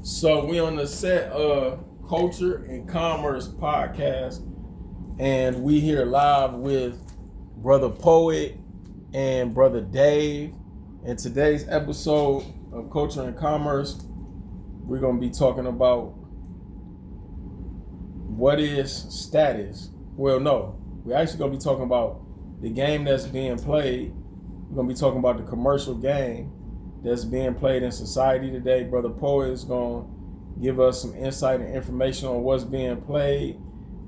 So we on the set of Culture and Commerce podcast, and we here live with Brother Poet and Brother Dave. In today's episode of Culture and Commerce, we're gonna be talking about what is status. Well, no, we're actually gonna be talking about the game that's being played. We're gonna be talking about the commercial game that's being played in society today. Brother Poet is going to give us some insight and information on what's being played,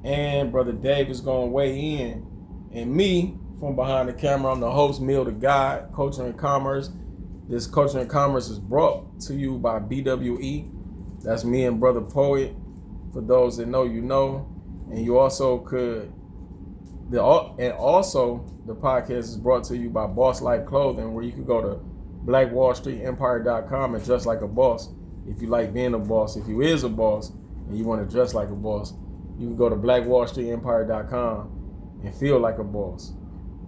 and Brother Dave is going to weigh in. And me, from behind the camera, I'm the host, Meal to God, Culture and Commerce. This Culture and Commerce is brought to you by BWE. That's me and Brother Poet. For those that know, you know. And you also could, the podcast is brought to you by Boss Life Clothing, where you could go to Black Wallstreet Empire.com and dress like a boss. If you like being a boss, if you is a boss and you want to dress like a boss, you can go to Black Wallstreet Empire.com and feel like a boss.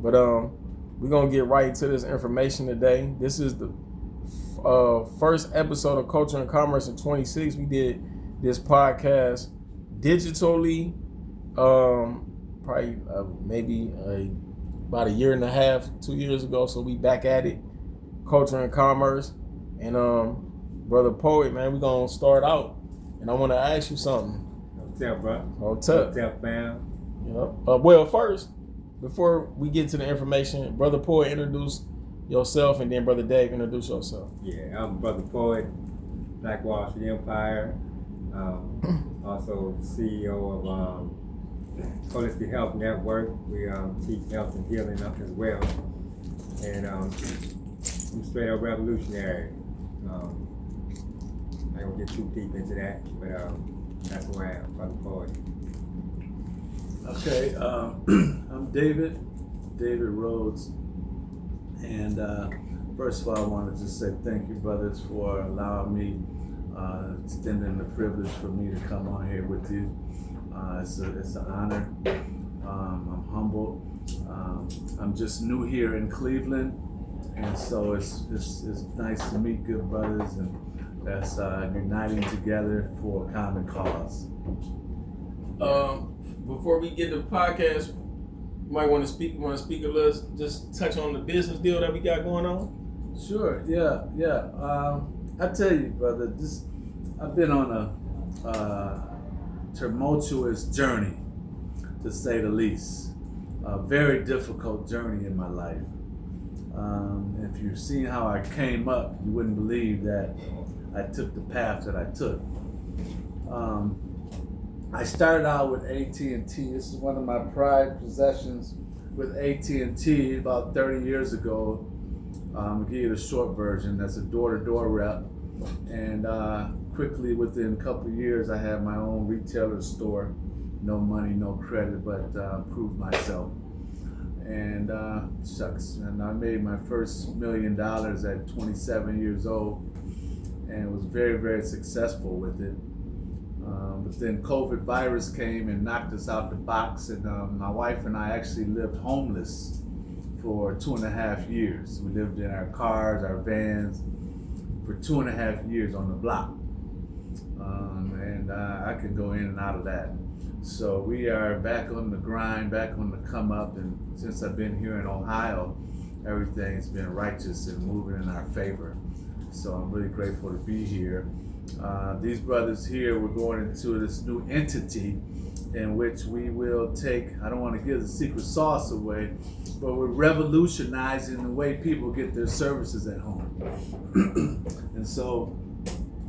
But we're gonna get right into this information today. This is the first episode of Culture and Commerce in 26. We did this podcast digitally, probably maybe about a year and a half, 2 years ago. So we back at it. Culture and Commerce, and Brother Poet, man, we're gonna start out, and I want to ask you something. What's up, bro? What's up? What's up, fam? Yep. Well, first, before we get to the information, Brother Poet, introduce yourself, and then Brother Dave, introduce yourself. Yeah, I'm Brother Poet, Black Wallstreet Empire, also CEO of Holistic Health Network. We teach health and healing as well, and I'm straight up revolutionary. I don't get too deep into that, but that's who I am, Brother Poet. Okay, I'm David Rhodes, and first of all, I wanted to say thank you, brothers, for allowing me, extending the privilege for me to come on here with you. It's an honor. I'm humbled. I'm just new here in Cleveland. And so it's nice to meet good brothers and that's uniting together for a common cause. Before we get to the podcast, you might want to speak a little, just touch on the business deal that we got going on. Sure, yeah. I tell you, brother, I've been on a tumultuous journey, to say the least. A very difficult journey in my life. If you've seen how I came up, you wouldn't believe that I took the path that I took. I started out with AT&T. This is one of my prized possessions with AT&T about 30 years ago. I'll give you the short version. That's a door-to-door rep. And quickly, within a couple of years, I had my own retailer store. No money, no credit, but proved myself. And shucks, and I made my first $1 million at 27 years old, and was very, very successful with it. But then COVID virus came and knocked us out the box, and my wife and I actually lived homeless for 2.5 years. We lived in our cars, our vans, for 2.5 years on the block. And I can go in and out of that. So we are back on the grind, back on the come up, and since I've been here in Ohio, everything's been righteous and moving in our favor. So I'm really grateful to be here. These brothers here, we're going into this new entity in which we will take, I don't want to give the secret sauce away, but we're revolutionizing the way people get their services at home. And so,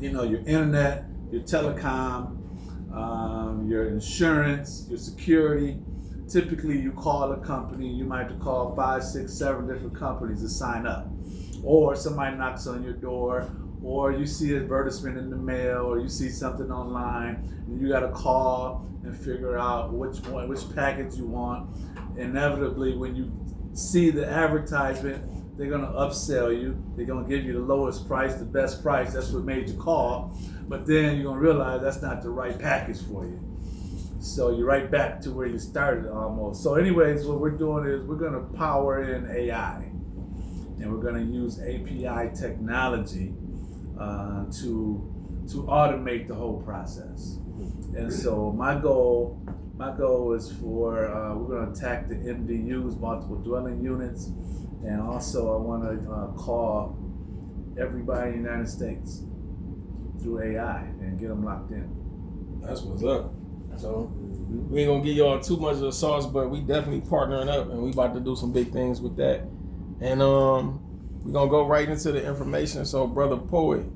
your internet, your telecom, your insurance, your security. Typically, you call a company, you might have to call 5, 6, 7 different companies to sign up. Or somebody knocks on your door, or you see an advertisement in the mail, or you see something online, and you got to call and figure out which package you want. Inevitably, when you see the advertisement, they're going to upsell you. They're going to give you the lowest price, the best price. That's what made you call. But then you're going to realize that's not the right package for you. So you're right back to where you started almost. So anyways, what we're doing is we're going to power in AI. And we're going to use API technology to to automate the whole process. And so my goal is for we're going to attack the MDUs, multiple dwelling units, and also I want to call everybody in the United States through AI and get them locked in. That's what's up. So we ain't gonna give y'all too much of the sauce, but we definitely partnering up, and we about to do some big things with that. And we're gonna go right into the information. So, Brother Poet,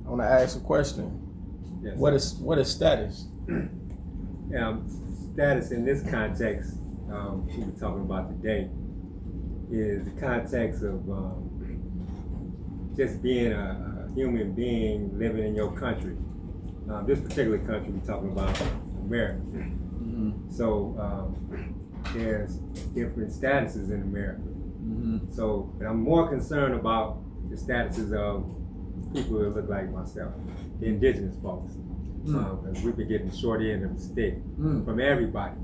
I want to ask a question. Yes, What is status? Status in this context, we're talking about today, is the context of just being a human being living in your country. This particular country we're talking about, America. Mm-hmm. So there's different statuses in America. Mm-hmm. So, but I'm more concerned about the statuses of people that look like myself, the indigenous folks. Because we've been getting the short end of the stick from everybody.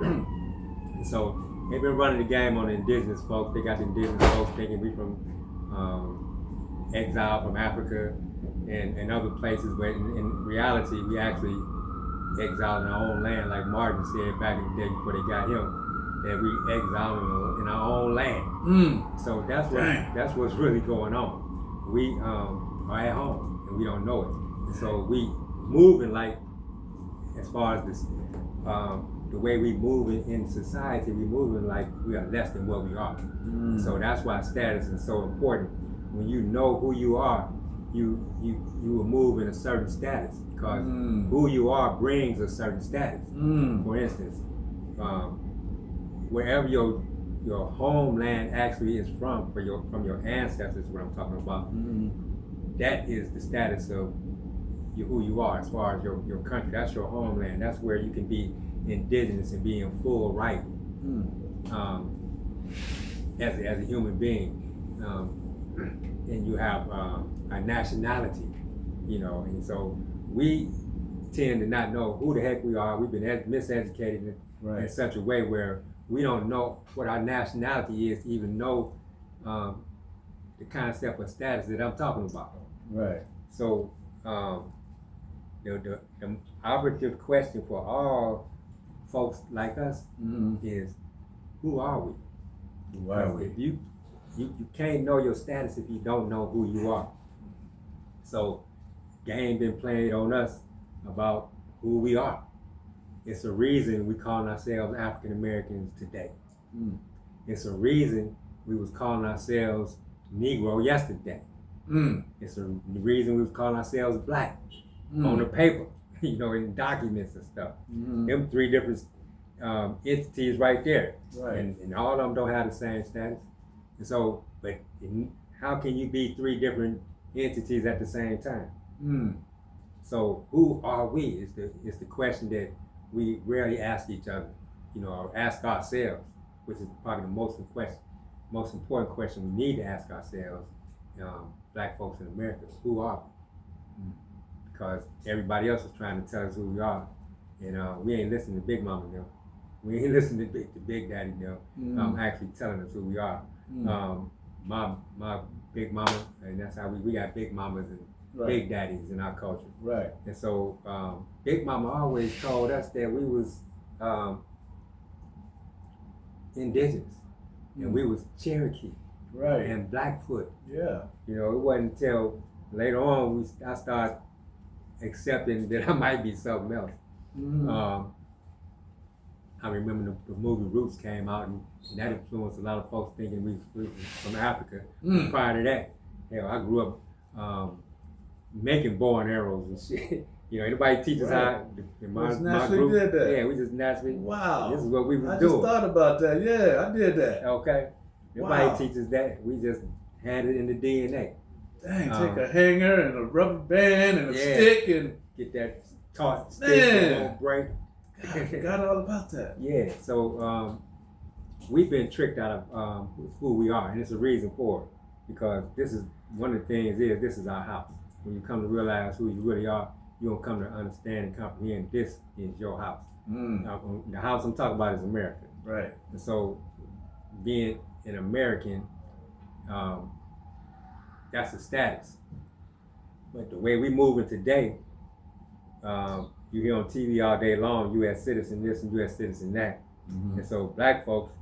And so they've been running the game on the indigenous folks. They got the indigenous folks thinking we from exile from Africa and other places, but in reality, we actually exiled in our own land, like Martin said back in the day before they got him, that we exiled in our own land. So that's what's really going on. We are at home and we don't know it. And so we moving like, as far as this, the way we move in society, we moving like we are less than what we are. So that's why status is so important. When you know who you are, you will move in a certain status, because who you are brings a certain status. For instance, wherever your homeland actually is from your ancestors, what I'm talking about, that is the status of who you are as far as your country. That's your homeland. That's where you can be indigenous and be in full right as a human being. And you have a nationality, and so we tend to not know who the heck we are. We've been miseducated in such a way where we don't know what our nationality is to even know the concept of status that I'm talking about. Right. So the operative question for all folks like us is, who are we? Who are we? If you can't know your status if you don't know who you are. So game been played on us about who we are. It's a reason we call ourselves African Americans today. It's a reason we was calling ourselves Negro yesterday. It's a reason we was calling ourselves Black on the paper, in documents and stuff. Them three different entities right there. Right. And all of them don't have the same status. And so, but how can you be three different entities at the same time? So who are we is the question that we rarely ask each other, or ask ourselves, which is probably the most important question we need to ask ourselves, Black folks in America. Who are we? Because everybody else is trying to tell us who we are, and we ain't listening to Big Mama now. We ain't listening to Big Daddy now. Actually telling us who we are. My Big Mama, and that's how we got Big Mamas and Big Daddies in our culture. Right. And so Big Mama always told us that we was indigenous, and we was Cherokee, and Blackfoot. Yeah. It wasn't until later on I started accepting that I might be something else. I remember the movie Roots came out, and that influenced a lot of folks thinking we was from Africa. Prior to that, I grew up making bow and arrows and shit. Anybody teaches how my group did that. Yeah, we just naturally. Wow. This is what we was I doing. just thought about that. Yeah, I did that. Okay. Nobody Wow. teaches that. We just had it in the DNA. Dang, take a hanger and a rubber band and a stick and get that taut stick Man. that won't break. I forgot all about that. Yeah, so we've been tricked out of who we are, and it's a reason for it. Because this is one of the things this is our house. When you come to realize who you really are, you're gonna come to understand and comprehend this is your house. The house I'm talking about is America. Right. And so being an American, that's a status. But the way we moving today, you hear on TV all day long, U.S. citizen this and U.S. citizen that. Mm-hmm. And so black folks,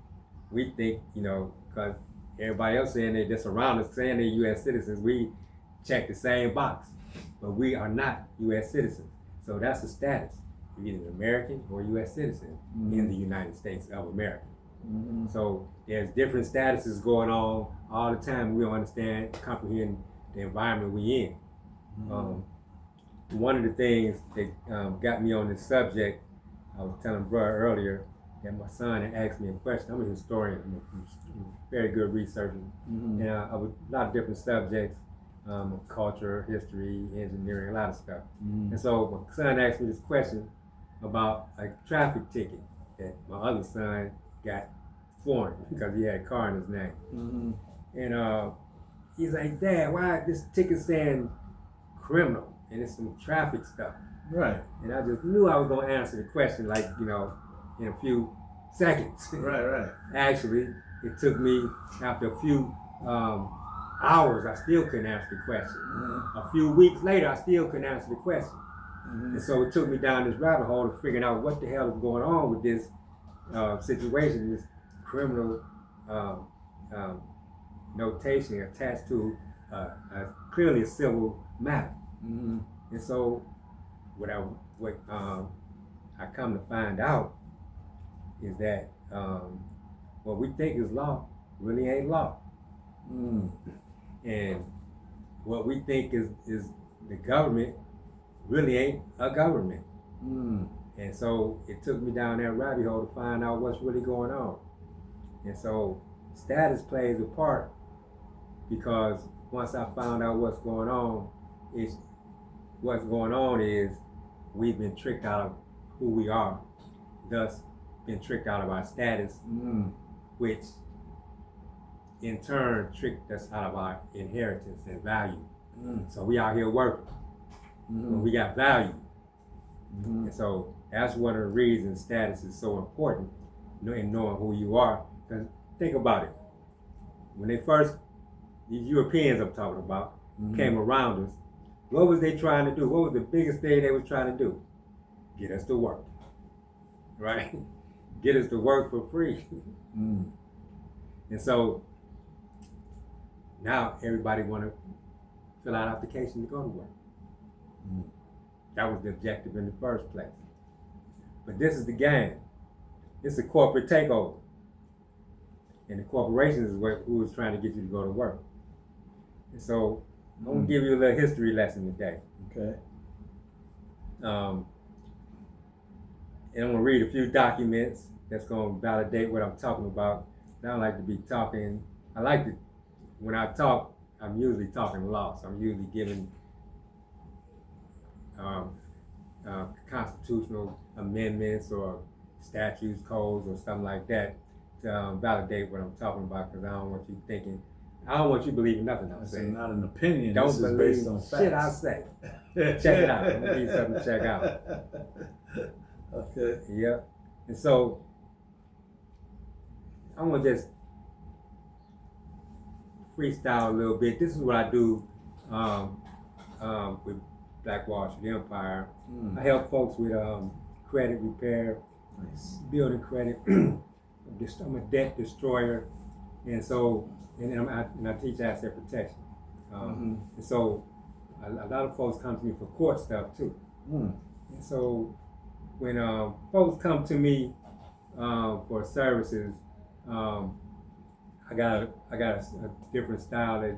we think, because everybody else saying they just around us saying they're U.S. citizens, we check the same box. But we are not U.S. citizens. So that's the status. You're either an American or U.S. citizen in the United States of America. Mm-hmm. So there's different statuses going on all the time. We don't understand, comprehend the environment we in. One of the things that got me on this subject, I was telling Bruh earlier that my son had asked me a question. I'm a historian, I'm a very good researcher, and I was a lot of different subjects, culture, history, engineering, a lot of stuff. And so my son asked me this question about a traffic ticket that my other son got foreign because he had a car in his name. And he's like, Dad, why this ticket saying criminal? And it's some traffic stuff. Right. And I just knew I was going to answer the question, like, in a few seconds. Right. Actually, it took me, after a few hours, I still couldn't answer the question. A few weeks later, I still couldn't answer the question. And so it took me down this rabbit hole of figuring out what the hell is going on with this situation, this criminal notation attached to clearly a civil matter. And so what I come to find out is that what we think is law really ain't law. And what we think is the government really ain't a government. And so it took me down that rabbit hole to find out what's really going on. And so status plays a part, because once I found out what's going on is we've been tricked out of who we are, thus been tricked out of our status, which in turn tricked us out of our inheritance and value. So we out here working, but we got value. And so that's one of the reasons status is so important, in knowing who you are. Because think about it. When these Europeans I'm talking about, came around us, what was they trying to do? What was the biggest thing they was trying to do? Get us to work, right? Get us to work for free. And so now everybody want to fill out applications to go to work. That was the objective in the first place. But this is the game. It's a corporate takeover. And the corporations is who is trying to get you to go to work. And so I'm going to give you a little history lesson today. Okay. And I'm going to read a few documents that's going to validate what I'm talking about. I don't like to be talking. When I talk, I'm usually talking law. So I'm usually giving constitutional amendments or statutes, codes, or something like that to validate what I'm talking about, because I don't want you believing nothing I'm It's saying. not an opinion. Don't this is believe based on facts. shit I say. Check it out. I'm gonna give you something to check out. Okay. Yep. And so I'm gonna just freestyle a little bit. This is what I do with Black Wallstreet Empire. I help folks with credit repair, building credit. I'm a debt destroyer, and so I teach asset protection. And so a lot of folks come to me for court stuff too. And so when folks come to me for services, I got a different style that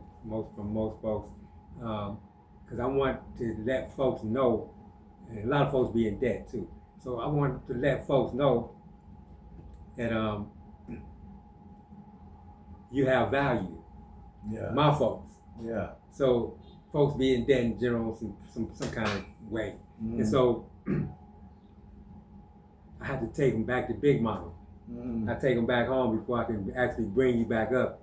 from most folks, because I want to let folks know, and a lot of folks be in debt too. So I want to let folks know that you have value. Yeah. My folks. Yeah. So folks be in debt in general some kind of way. And so I had to take them back to Big Mama. I take them back home before I can actually bring you back up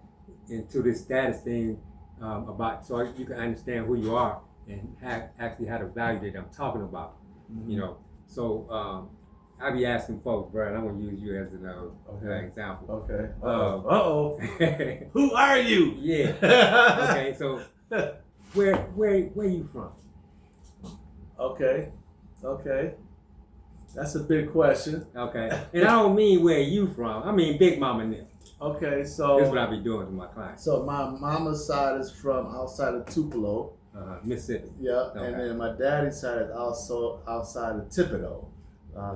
into this status thing so you can understand who you are and actually have the value that I'm talking about. So I be asking folks, bro, and I'm gonna use you as an example. Okay. Who are you? Yeah. Okay. So where you from? Okay. That's a big question. Okay. And I don't mean where you from. I mean Big Mama now. Okay, so That's what I be doing to my clients. So my mama's side is from outside of Tupelo. Mississippi. Yeah, Okay. and then my daddy's side is also outside of Thibodaux,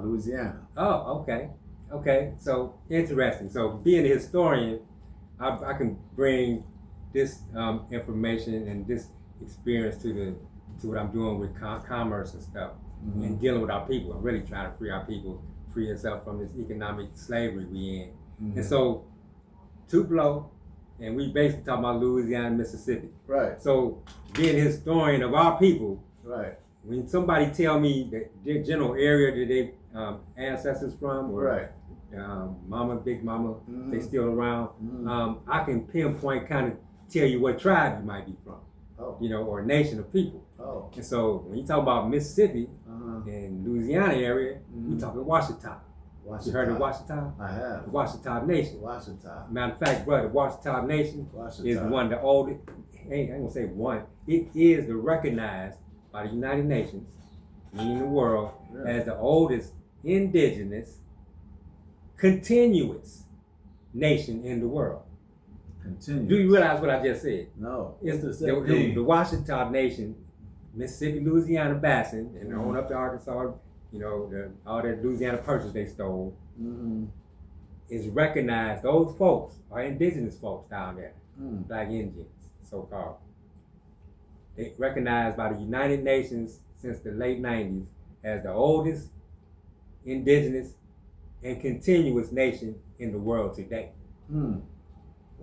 Louisiana. Oh, okay. Okay, so interesting. So being a historian, I can bring this information and this experience to what I'm doing with commerce and stuff, and dealing with our people. I'm really trying to free our people, free ourselves from this economic slavery we in. And so Tupelo, and we basically talking about Louisiana, Mississippi. Right. So being a historian of our people, Right. when somebody tell me their general area that they ancestors from, or Right. Mama, Big Mama, they still around, I can pinpoint, kind of tell you what tribe you might be from, or nation of people. Oh. And so when you talk about Mississippi and Louisiana area, we talking Washita. You heard of Washita? I have. The Washita Nation. Washita. Matter of fact, brother, the Washita Nation Washita. is one of the oldest, I ain't gonna say one, it is recognized by the United Nations, meaning the world, as the oldest indigenous, continuous nation in the world. Continuous. Do you realize what I just said? No. It's What does the that mean? Washita Nation, Mississippi, Louisiana Basin, and on up to Arkansas, all that Louisiana purchase they stole, is recognized. Those folks are indigenous folks down there, Black Indians, so-called. They recognized by the United Nations since the late 90s as the oldest indigenous and continuous nation in the world today. Wow.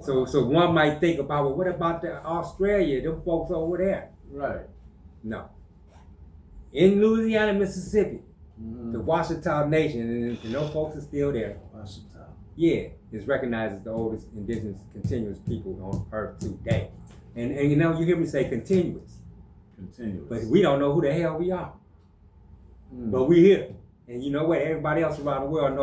So one might think about, well, what about Australia, them folks over there? Right. No. In Louisiana, Mississippi, the Washita Nation, and those folks are still there. Washita. Yeah, is recognized as the oldest indigenous continuous people on earth today. And you hear me say continuous. Continuous. But we don't know who the hell we are. But we here. And you know what? Everybody else around the world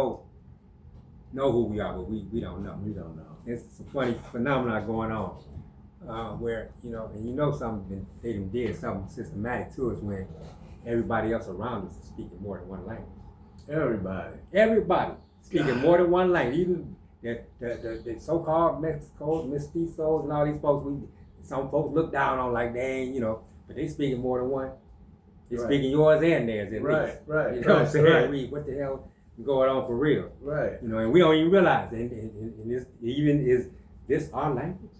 know who we are, but we don't know. We don't know. It's a funny phenomenon going on. Where, something, they did something systematic to us when everybody else around us is speaking more than one language. Everybody speaking more than one language. Even the so-called mestizos and all these folks, some folks look down on like they ain't, but they speaking more than one. They're speaking yours and theirs at least. Right. You know what I'm saying? What the hell is going on for real? Right. And we don't even realize. And is this our language?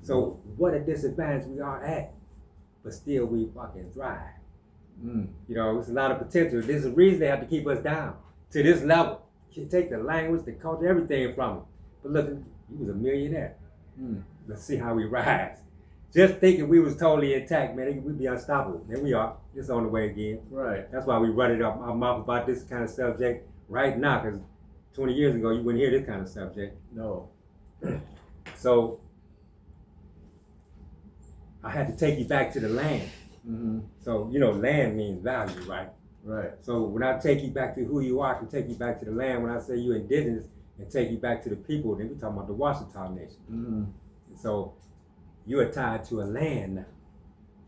So what a disadvantage we are at, but still we fucking thrive. It's a lot of potential. There's a reason they have to keep us down to this level. You take the language, the culture, everything from them. But look, he was a millionaire. Let's see how we rise. Just thinking we was totally intact, man, we'd be unstoppable. And we are. It's on the way again. Right. That's why we run it up our mouth about this kind of subject right now, because 20 years ago you wouldn't hear this kind of subject. No. So I had to take you back to the land. So, land means value, right? Right. So when I take you back to who you are, I can take you back to the land. When I say you're indigenous and take you back to the people, then we're talking about the Washita Nation. So you are tied to a land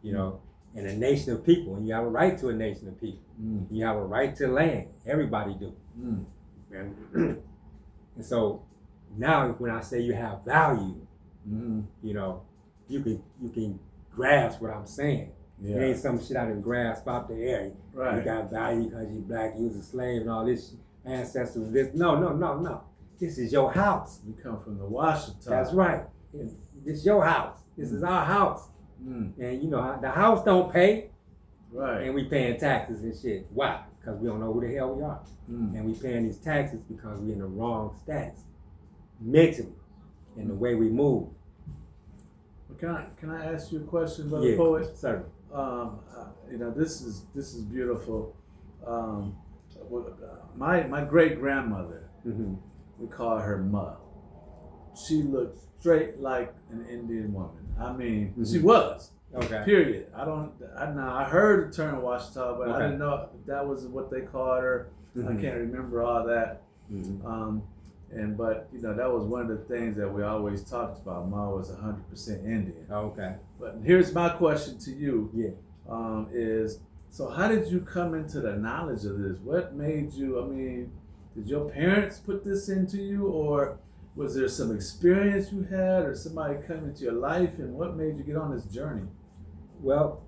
now, and a nation of people, and you have a right to a nation of people. You have a right to land. Everybody do. And so now when I say you have value, you can grasp what I'm saying. Yeah. It ain't some shit I done grasp out the air. Right. You got value because you black, you was a slave and all this ancestors, this. No. This is your house. We come from the Washita. That's right. This is your house. This is our house. And the house don't pay. Right. And we paying taxes and shit. Why? Because we don't know who the hell we are. And we paying these taxes because we in the wrong status. Mentally. In the way we move. Can I ask you a question, brother poet? Certainly. This is beautiful. My great grandmother, we call her Ma. She looked straight like an Indian woman. I mean, she was. Okay. Period. I heard the term Washita, but I didn't know that was what they called her. I can't remember all that. But that was one of the things that we always talked about. Ma was 100% Indian. Okay. But here's my question to you. Yeah. Is so how did you come into the knowledge of this? What made you? I mean, did your parents put this into you, or was there some experience you had, or somebody come into your life, and what made you get on this journey? Well,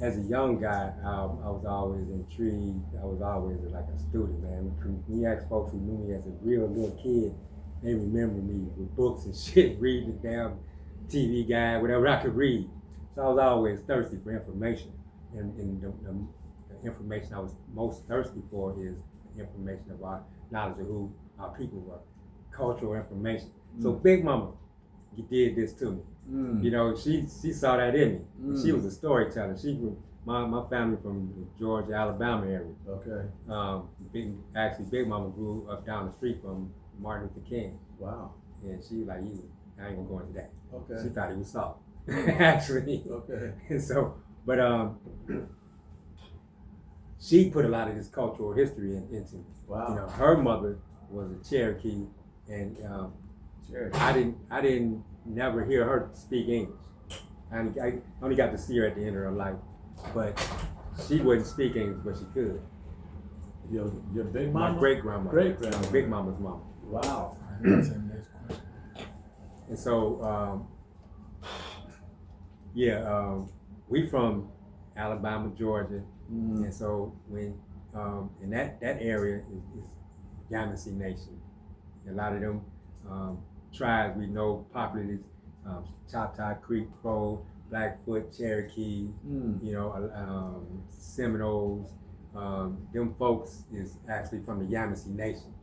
as a young guy, I was always intrigued. I was always like a student, man. When you ask folks who knew me as a real little kid, they remember me with books and shit, reading the damn TV guide, whatever I could read. So I was always thirsty for information. And the information I was most thirsty for is information about knowledge of who our people were, cultural information. So Big Mama did this to me. She saw that in me. She was a storyteller. She grew my family from the Georgia, Alabama area. Okay. Big Mama grew up down the street from Martin Luther King. Wow. And she was like, I ain't gonna go into that. Okay. She thought he was soft. Actually. Okay. And so, but she put a lot of this cultural history into me. Wow. Her mother was a Cherokee, and Cherokee. I didn't never hear her speak English. I only got to see her at the end of her life, but she wouldn't speak English, but she could. Your big mama? My great-grandma. Great-grandma. Big Mama's mama. Wow. And so, we from Alabama, Georgia, and so when in that area is Yamasee Nation. A lot of them tribes we know popularly, Choctaw, Creek, Crow, Blackfoot, Cherokee, Seminoles. Them folks is actually from the Yamasee Nation.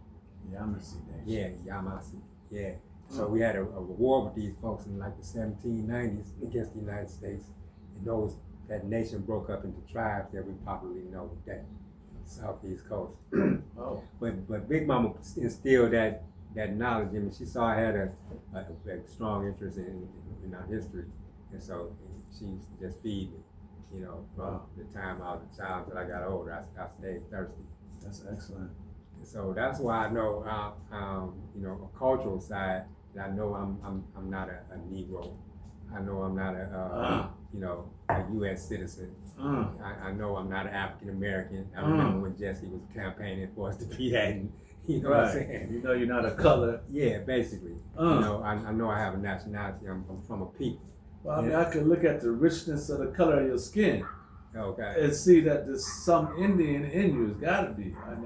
Yamasee Nation. Yeah, Yamasee. Yeah. So we had a war with these folks in like the 1790s against the United States, and that nation broke up into tribes that we popularly know today, Southeast Coast. Oh. But Big Mama instilled that knowledge in me. She saw I had a strong interest in our history, and so she used to just feed me, from the time I was a child till I got older. I stayed thirsty. That's excellent. So that's why I know, a cultural side. I know I'm not a Negro. I know I'm not a U.S. citizen. I know I'm not an African American. I remember when Jesse was campaigning for us to be that. And, what I'm saying? You're not a color. Yeah, basically. I know I have a nationality. I'm from a people. Well, I mean, I could look at the richness of the color of your skin. Okay. And see that there's some Indian in you. It's got to be. I'm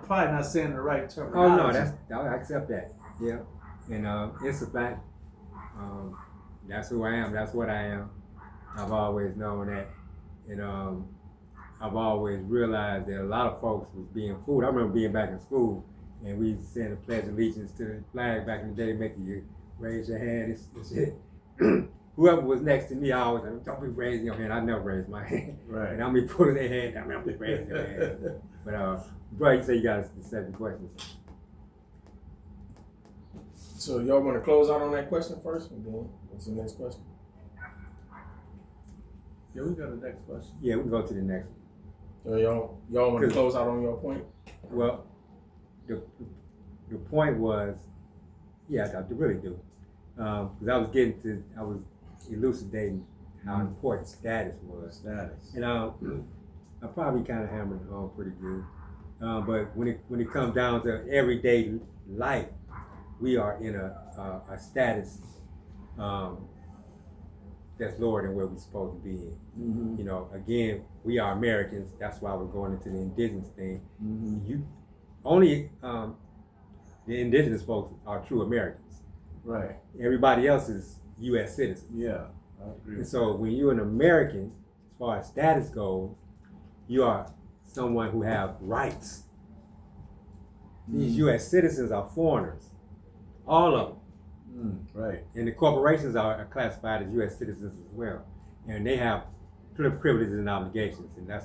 probably not saying the right terminology. Oh no, I accept that. Yeah, and it's a fact. That's who I am. That's what I am. I've always known that, and I've always realized that a lot of folks was being fooled. I remember being back in school, and we saying the Pledge of Allegiance to the flag back in the day, making you raise your hand and shit. Whoever was next to me, I always like, don't be raising your hand. I never raised my hand. Right. And I'll be pulling their hand down. Don't be raising your hand. But, bro, you say you got the 7 questions. So y'all want to close out on that question first, and then what's the next question? Yeah, we got the next question. Yeah, we can go to the next one. So y'all want to close out on your point? Well, the point was, yeah, I really do. Because I was elucidating how important status was. Status. And I probably kind of hammered it home pretty good. But when it comes down to everyday life, we are in a status that's lower than where we're supposed to be in. Mm-hmm. Again, we are Americans. That's why we're going into the indigenous thing. Mm-hmm. The indigenous folks are true Americans. Right. Everybody else is U.S. citizens. Yeah, I agree. And so when you're an American, as far as status goes, you are someone who have rights. These U.S. citizens are foreigners, all of them. Right. And the corporations are classified as U.S. citizens as well, and they have privileges and obligations. And I'm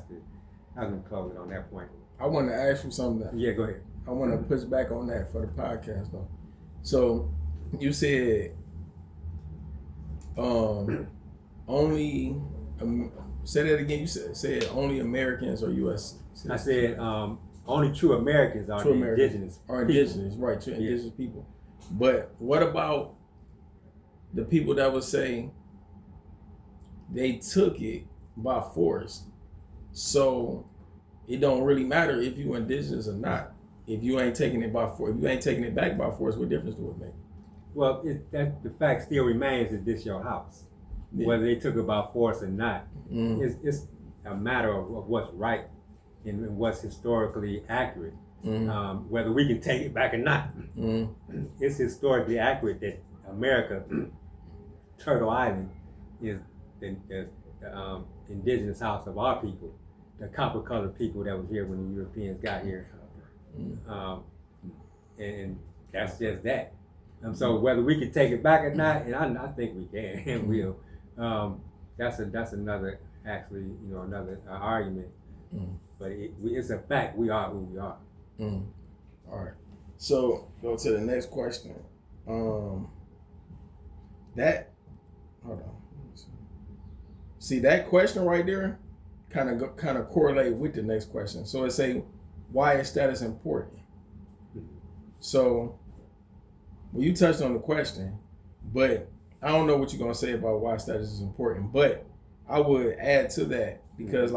gonna close it on that point. I want to ask you something. Yeah, go ahead. I want to push back on that for the podcast though. So you said only say that again. You said only Americans or U.S. citizens. I said only true Americans are True the Americans indigenous. Are people. indigenous, right? True indigenous people. But what about the people that would say they took it by force? So it don't really matter if you indigenous or not. If you ain't taking it by force, if you ain't taking it back by force, what difference do it make? Well, the fact still remains that this your house. Yeah. Whether they took it by force or not, it's a matter of what's right and what's historically accurate. Whether we can take it back or not, it's historically accurate that America, Turtle Island, is the indigenous house of our people, the copper-colored people that was here when the Europeans got here, and that's just that. So whether we can take it back or not, and I think we can and will. That's another actually another argument. But it's a fact. We are who we are. All right. So go to the next question. Hold on. See that question right there, kind of correlate with the next question. So it say, why is status important? So well, you touched on the question, but I don't know what you're gonna say about why status is important. But I would add to that because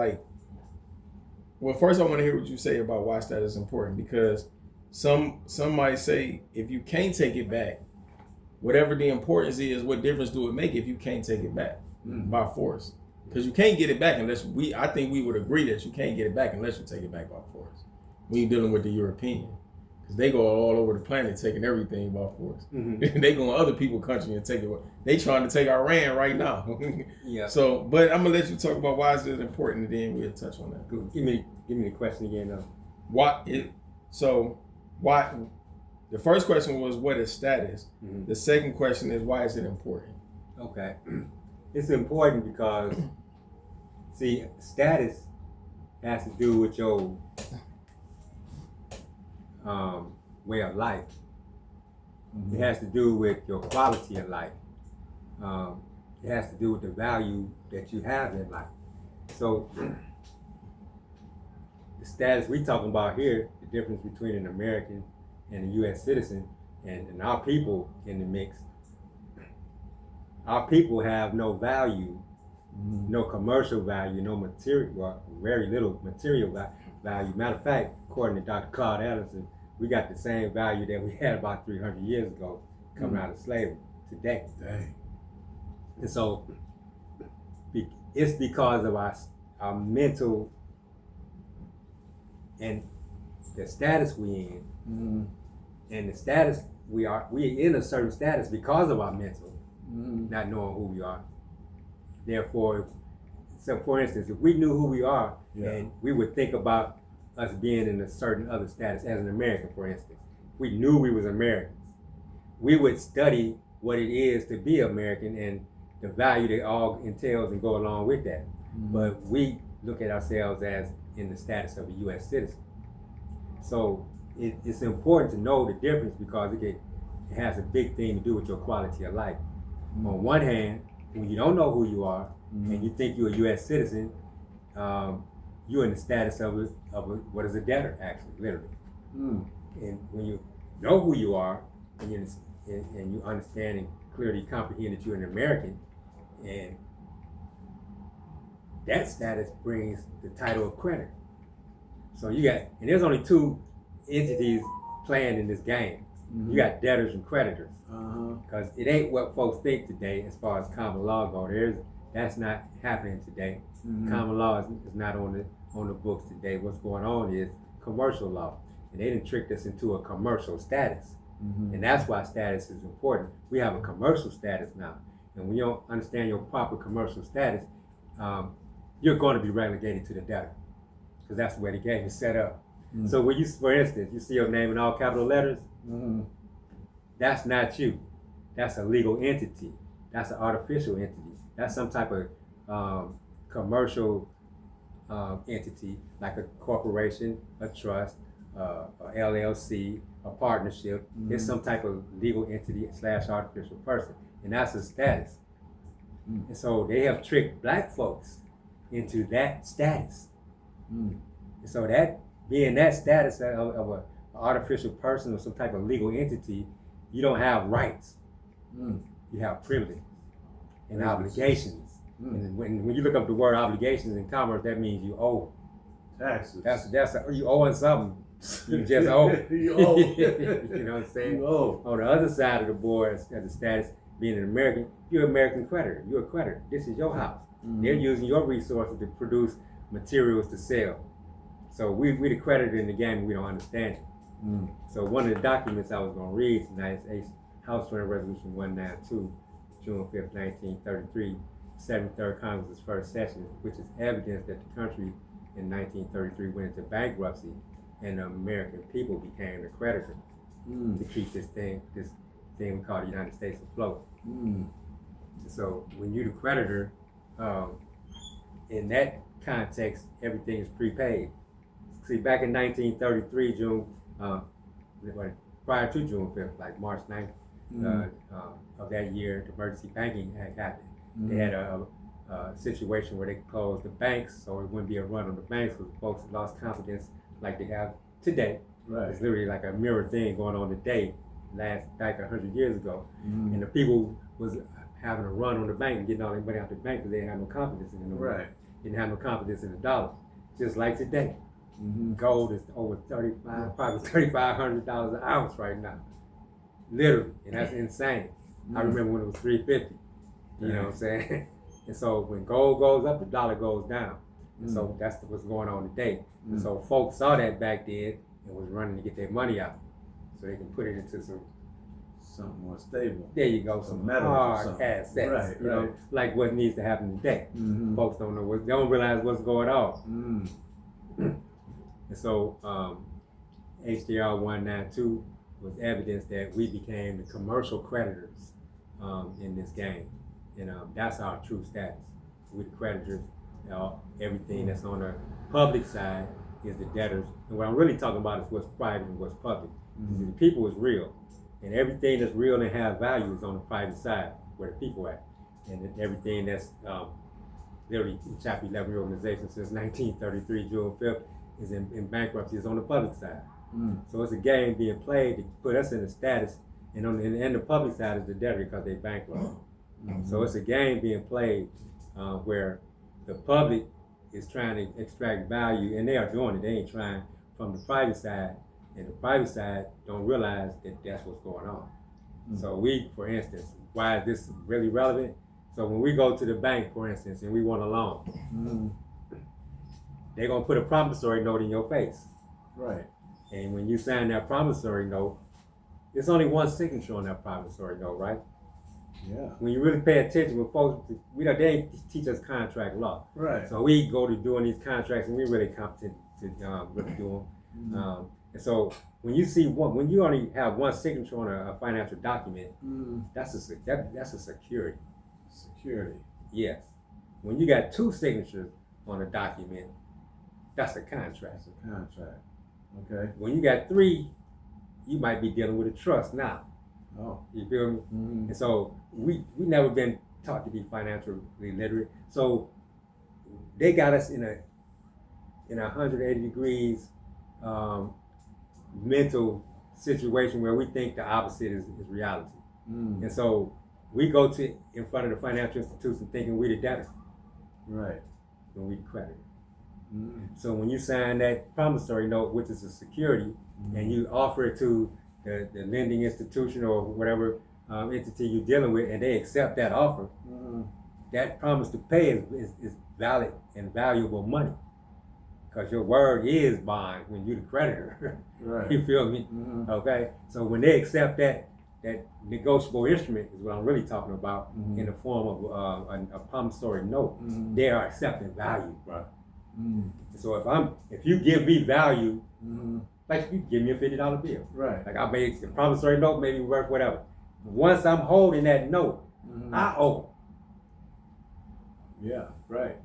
first I want to hear what you say about why status is important, because some might say if you can't take it back, whatever the importance is, what difference do it make if you can't take it back by force? Because you can't get it back unless I think we would agree that you can't get it back unless you take it back by force. When you're dealing with the European, because they go all over the planet taking everything by force. They go in other people's country and take it. They trying to take Iran right now. So, but I'm gonna let you talk about why is it important, and then we'll touch on that. Give me the question again, though. Why? The first question was what is status. The second question is why is it important? Okay, it's important because see, status has to do with your way of life. It has to do with your quality of life. It has to do with the value that you have in life. So the status we talking about here, the difference between an American and a U.S. citizen and our people in the mix. Our people have no value, no commercial value, no material, well, very little material value. Matter of fact, according to Dr. Claude Anderson, we got the same value that we had about 300 years ago coming out of slavery today. Dang. And so it's because of our mental and the status we in, and the status we in a certain status because of our mental, not knowing who we are. Therefore, so for instance, if we knew who we are, and we would think about us being in a certain other status as an American, for instance, we knew we was Americans, we would study what it is to be American and the value that all entails and go along with that. But we look at ourselves as in the status of a U.S. citizen. So it's important to know the difference because it has a big thing to do with your quality of life. On one hand, when you don't know who you are and you think you're a U.S. citizen, you're in the status of what is a debtor, actually, literally. And when you know who you are and you understand and clearly comprehend that you're an American, and that status brings the title of creditor. So you got, and there's only two entities playing in this game. You got debtors and creditors. Because it ain't what folks think today as far as common law goes. That's not happening today. Common law is not on the books today. What's going on is commercial law. And they done tricked us into a commercial status. And that's why status is important. We have a commercial status now. And when you don't understand your proper commercial status, you're going to be relegated to the debtor. Because that's the way the game is set up. So when you, for instance, you see your name in all capital letters, that's not you. That's a legal entity. That's an artificial entity. That's some type of commercial entity, like a corporation, a trust, a LLC, a partnership. It's some type of legal entity / artificial person. And that's a status. And so they have tricked black folks into that status. And so that being that status of an artificial person or some type of legal entity, you don't have rights. You have privileges and obligations. And when you look up the word obligations in commerce, that means you owe Taxes. You owing something. You just owe. You owe. You know what I'm saying? You owe. On the other side of the board, as the status, being an American, you're an American creditor. You're a creditor. This is your house. They're using your resources to produce materials to sell. So we the creditor in the game, we don't understand it. So one of the documents I was going to read tonight is House Joint Resolution 192, June 5th, 1933, 73rd Congress's first session, which is evidence that the country in 1933 went into bankruptcy and the American people became the creditor to keep this thing we call the United States afloat. So when you're the creditor, in that context, everything is prepaid. See, back in 1933, prior to June 5th, like March 9th of that year, the Emergency Banking Act happened. They had a situation where they closed the banks, so it wouldn't be a run on the banks because folks lost confidence like they have today. Right. It's literally like a mirror thing going on today, back 100 years ago. And the people was having a run on the bank and getting all their money out the bank because they didn't have no confidence in it. Right. Didn't have no confidence in the dollar. Just like today. Gold is over probably $3,500 an ounce right now. Literally. And that's insane. I remember when it was $350. You know what I'm saying? And so when gold goes up, the dollar goes down. And so that's what's going on today. And so folks saw that back then and was running to get their money out so they can put it into something more stable. There you go, some hard assets, you know, like what needs to happen today. Folks don't know they don't realize what's going on. And so HDR 192 was evidence that we became the commercial creditors in this game. And that's our true status. We're the creditors. Everything that's on the public side is the debtors. And what I'm really talking about is what's private and what's public. The people is real. And everything that's real and have value is on the private side, where the people at. And everything that's literally Chapter 11 organization since 1933, June 5th, is in bankruptcy, is on the public side. So it's a game being played to put us in a status, and on the public side is the debtor because they bankrupt. So it's a game being played where the public is trying to extract value, and they are doing it. They ain't trying from the private side, and the private side don't realize that that's what's going on. So we, for instance, why is this really relevant? So when we go to the bank, for instance, and we want a loan, they're gonna put a promissory note in your face. Right. And when you sign that promissory note, it's only one signature on that promissory note, right? Yeah. When you really pay attention, when folks, they ain't teach us contract law. Right. So we go to doing these contracts, and we're really competent to really do them. And so when you only have one signature on a financial document, that's a security. Security. Yes. When you got two signatures on a document, that's a contract. That's a contract. Okay. When you got three, you might be dealing with a trust now. Oh. You feel me? And so we never been taught to be financially literate. So they got us in a 180 degrees mental situation where we think the opposite is reality. And so we go in front of the financial institution thinking we the debtor. Right. When we the creditor. So when you sign that promissory note, which is a security, and you offer it to the lending institution or whatever entity you're dealing with, and they accept that offer, that promise to pay is valid and valuable money. Because your word is bond when you're the creditor. Right. You feel me? Okay? So when they accept that negotiable instrument is what I'm really talking about in the form of a promissory note, they are accepting value, bro. So if you give me value, like you give me a $50 bill. Right. Like I made the promissory note, maybe worth whatever. Once I'm holding that note, I owe. Yeah, right.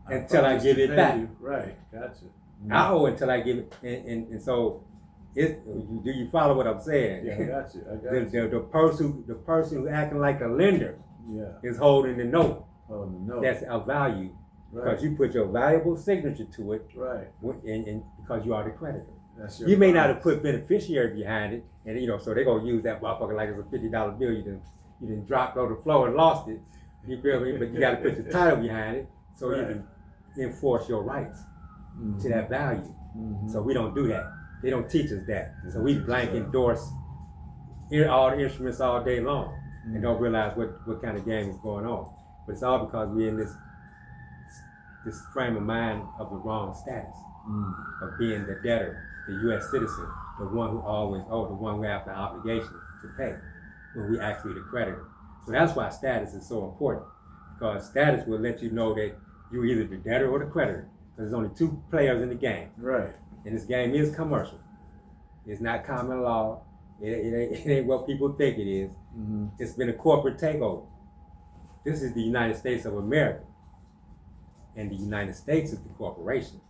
Until I give it back. Right, gotcha. I owe until I give it, and so do you follow what I'm saying? Yeah, I got you. The person who acting like a lender is holding the note. Holding the note. That's a value because you put your valuable signature to it, Right. and because you are the creditor. That's your You may not promise. have put beneficiary behind it, and so they're gonna use that motherfucker like it's a $50 bill. You didn't drop it on the floor and lost it. You feel me? But you got to put your title behind it so you can enforce your rights to that value. So we don't do that. They don't teach us that. So we blank endorse all the instruments all day long and don't realize what kind of game is going on. But it's all because we're in this frame of mind of the wrong status of being the debtor, the U.S. citizen, the one who always owes, the one who has the obligation to pay, when we actually the creditor. So that's why status is so important, because status will let you know that you're either the debtor or the creditor, because there's only two players in the game. Right. And this game is commercial. It's not common law. It ain't what people think it is. It's been a corporate takeover. This is the United States of America. And the United States is the corporation.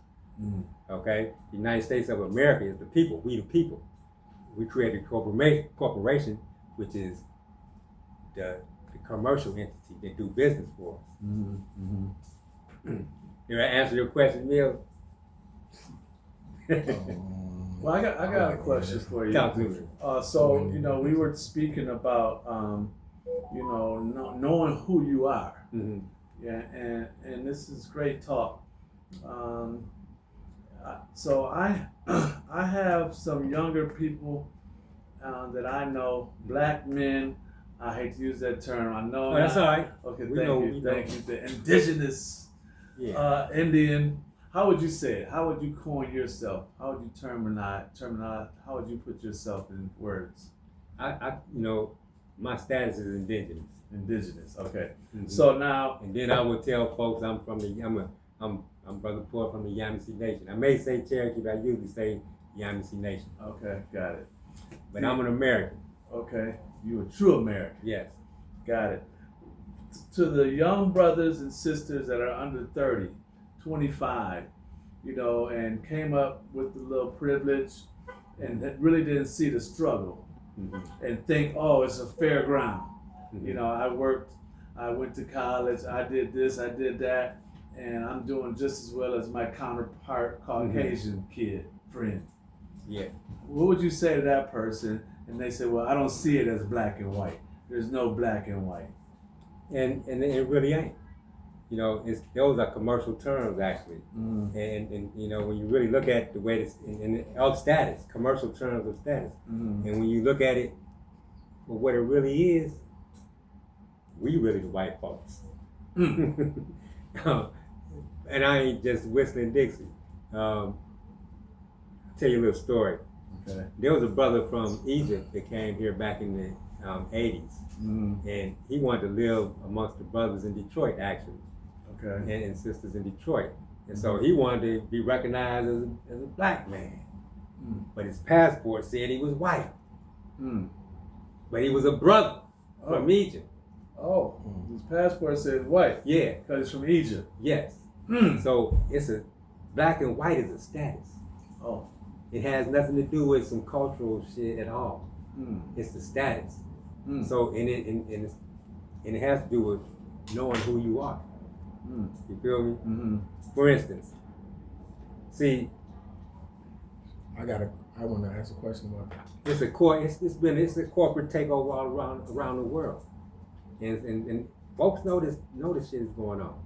Okay? The United States of America is the people, we the people. We created a corporation, which is the commercial entity that do business for us. Did I answer your question, Neil? Well, I got a question for you. Talk to me. So we were speaking about knowing who you are. Yeah, and this is great talk. So I have some younger people that I know, black men. I hate to use that term. I know. Oh, that's all right. Okay, We thank know, you. we Thank know. you. The indigenous Indian. How would you say it? How would you coin yourself? How would you terminize? How would you put yourself in words? I my status is indigenous. Indigenous. Okay. So now. And then I would tell folks I'm Brother Poor from the Yamasee Nation. I may say Cherokee, but I usually say Yamasee Nation. Okay, got it. But I'm an American. Okay, you a true American. Yes. Got it. To the young brothers and sisters that are under 30, 25, and came up with the little privilege and that really didn't see the struggle and think, oh, it's a fair ground. I went to college, I did this, I did that, and I'm doing just as well as my counterpart Caucasian kid friend. Yeah. What would you say to that person? And they say, well, I don't see it as black and white. There's no black and white. And it really ain't. Those are commercial terms actually. And when you really look at the way it's of status, commercial terms of status. And when you look at it for what it really is, we really the white folks. And I ain't just whistling Dixie. I'll tell you a little story. Okay. There was a brother from Egypt that came here back in the 80s. And he wanted to live amongst the brothers in Detroit, actually. Okay. And sisters in Detroit. And so he wanted to be recognized as a black man. But his passport said he was white. But he was a brother from Egypt. Oh, his passport said white. Yeah. Because he's from Egypt. Yes. So it's black and white is a status. Oh. It has nothing to do with some cultural shit at all. It's the status. So and it has to do with knowing who you are. You feel me? For instance, see, I want to ask a question about that. it's a corporate takeover all around the world, and folks know this shit is going on.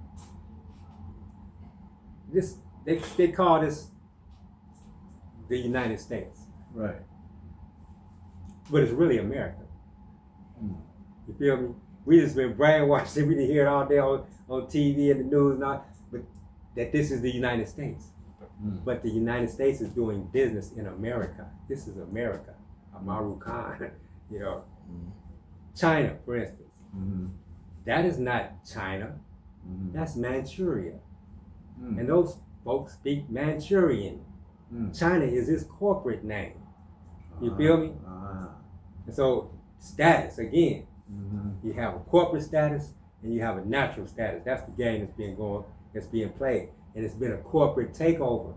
They call this the United States, Right. but it's really America. You feel me? We just been brainwashed and we didn't hear it all day on TV and the news and all, but that this is the United States. But the United States is doing business in America. This is America. Amaru Khan, China, for instance. That is not China. That's Manchuria. And those folks speak Manchurian. China is his corporate name. You feel me? And so status, again, you have a corporate status and you have a natural status. That's the game that's being played. And it's been a corporate takeover.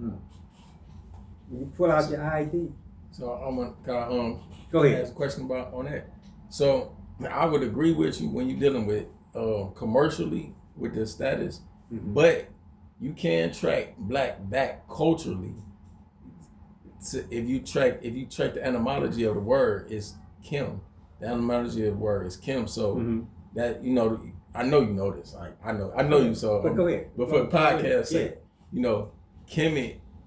You pull out your ID. So I'm gonna Go ahead. ask a question about on that. So I would agree with you when you're dealing with commercially with the status. but you can track black back culturally. If you track the etymology of the word, it's Kim. The etymology of the word is Kim. So that I know you know this. I know you. So but go ahead. But for the podcast sake,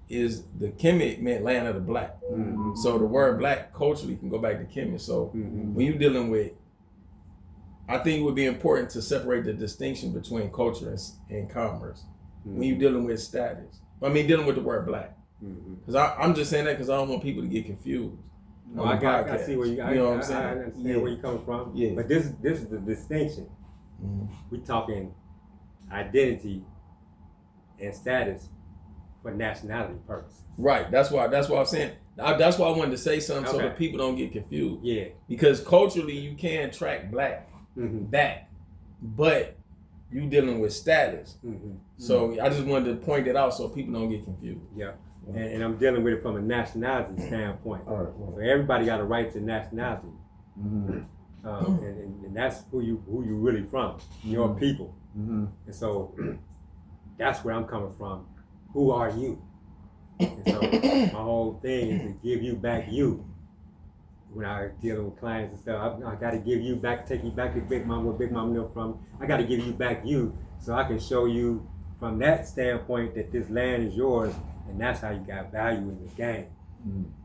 Kemet meant land of the black. So the word black culturally can go back to Kemet. So when you're dealing with, I think it would be important to separate the distinction between culture and commerce when you're dealing with status. dealing with the word black. Because I'm just saying that because I don't want people to get confused. No, I see where you know what I'm saying. I understand where you're coming from. Yeah. But this is the distinction. We're talking identity and status for nationality purposes. Right. That's why I'm saying. That's why I wanted to say something so that people don't get confused. Yeah. Because culturally you can track black back, but you dealing with status. So I just wanted to point that out so people don't get confused. Yeah. And I'm dealing with it from a nationality standpoint. All right. So everybody got a right to nationality, and that's who you really from, your people. And so that's where I'm coming from. Who are you? And so my whole thing is to give you back you. When I dealing with clients and stuff, I got to give you back, take you back to Big Mama, where Big Mama live from. I got to give you back you, so I can show you from that standpoint that this land is yours. And that's how you got value in this game.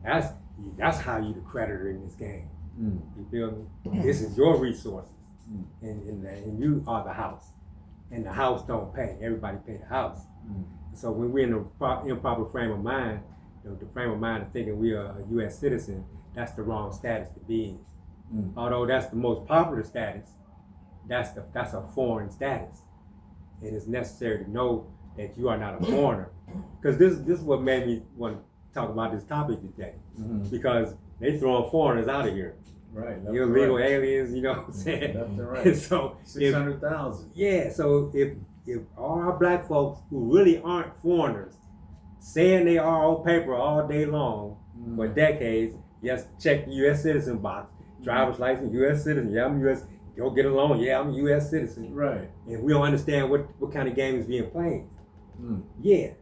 That's how you the creditor in this game. You feel me? This is your resources, and you are the house. And the house don't pay. Everybody pay the house. So when we're in the improper frame of mind, the frame of mind of thinking we are a U.S. citizen, that's the wrong status to be in. Although that's the most popular status, that's a foreign status. It is necessary to know that you are not a foreigner. Because this is what made me want to talk about this topic today. Because they throwing foreigners out of here. Right. You're illegal aliens, you know what I'm saying? Left and right. And so 600,000. Yeah, so if all our black folks who really aren't foreigners, saying they are on paper all day long for decades, yes, check the U.S. citizen box, driver's license, U.S. citizen, yeah, I'm U.S. Go get a loan, yeah, I'm a U.S. citizen. Right. And we don't understand what kind of game is being played. Yeah,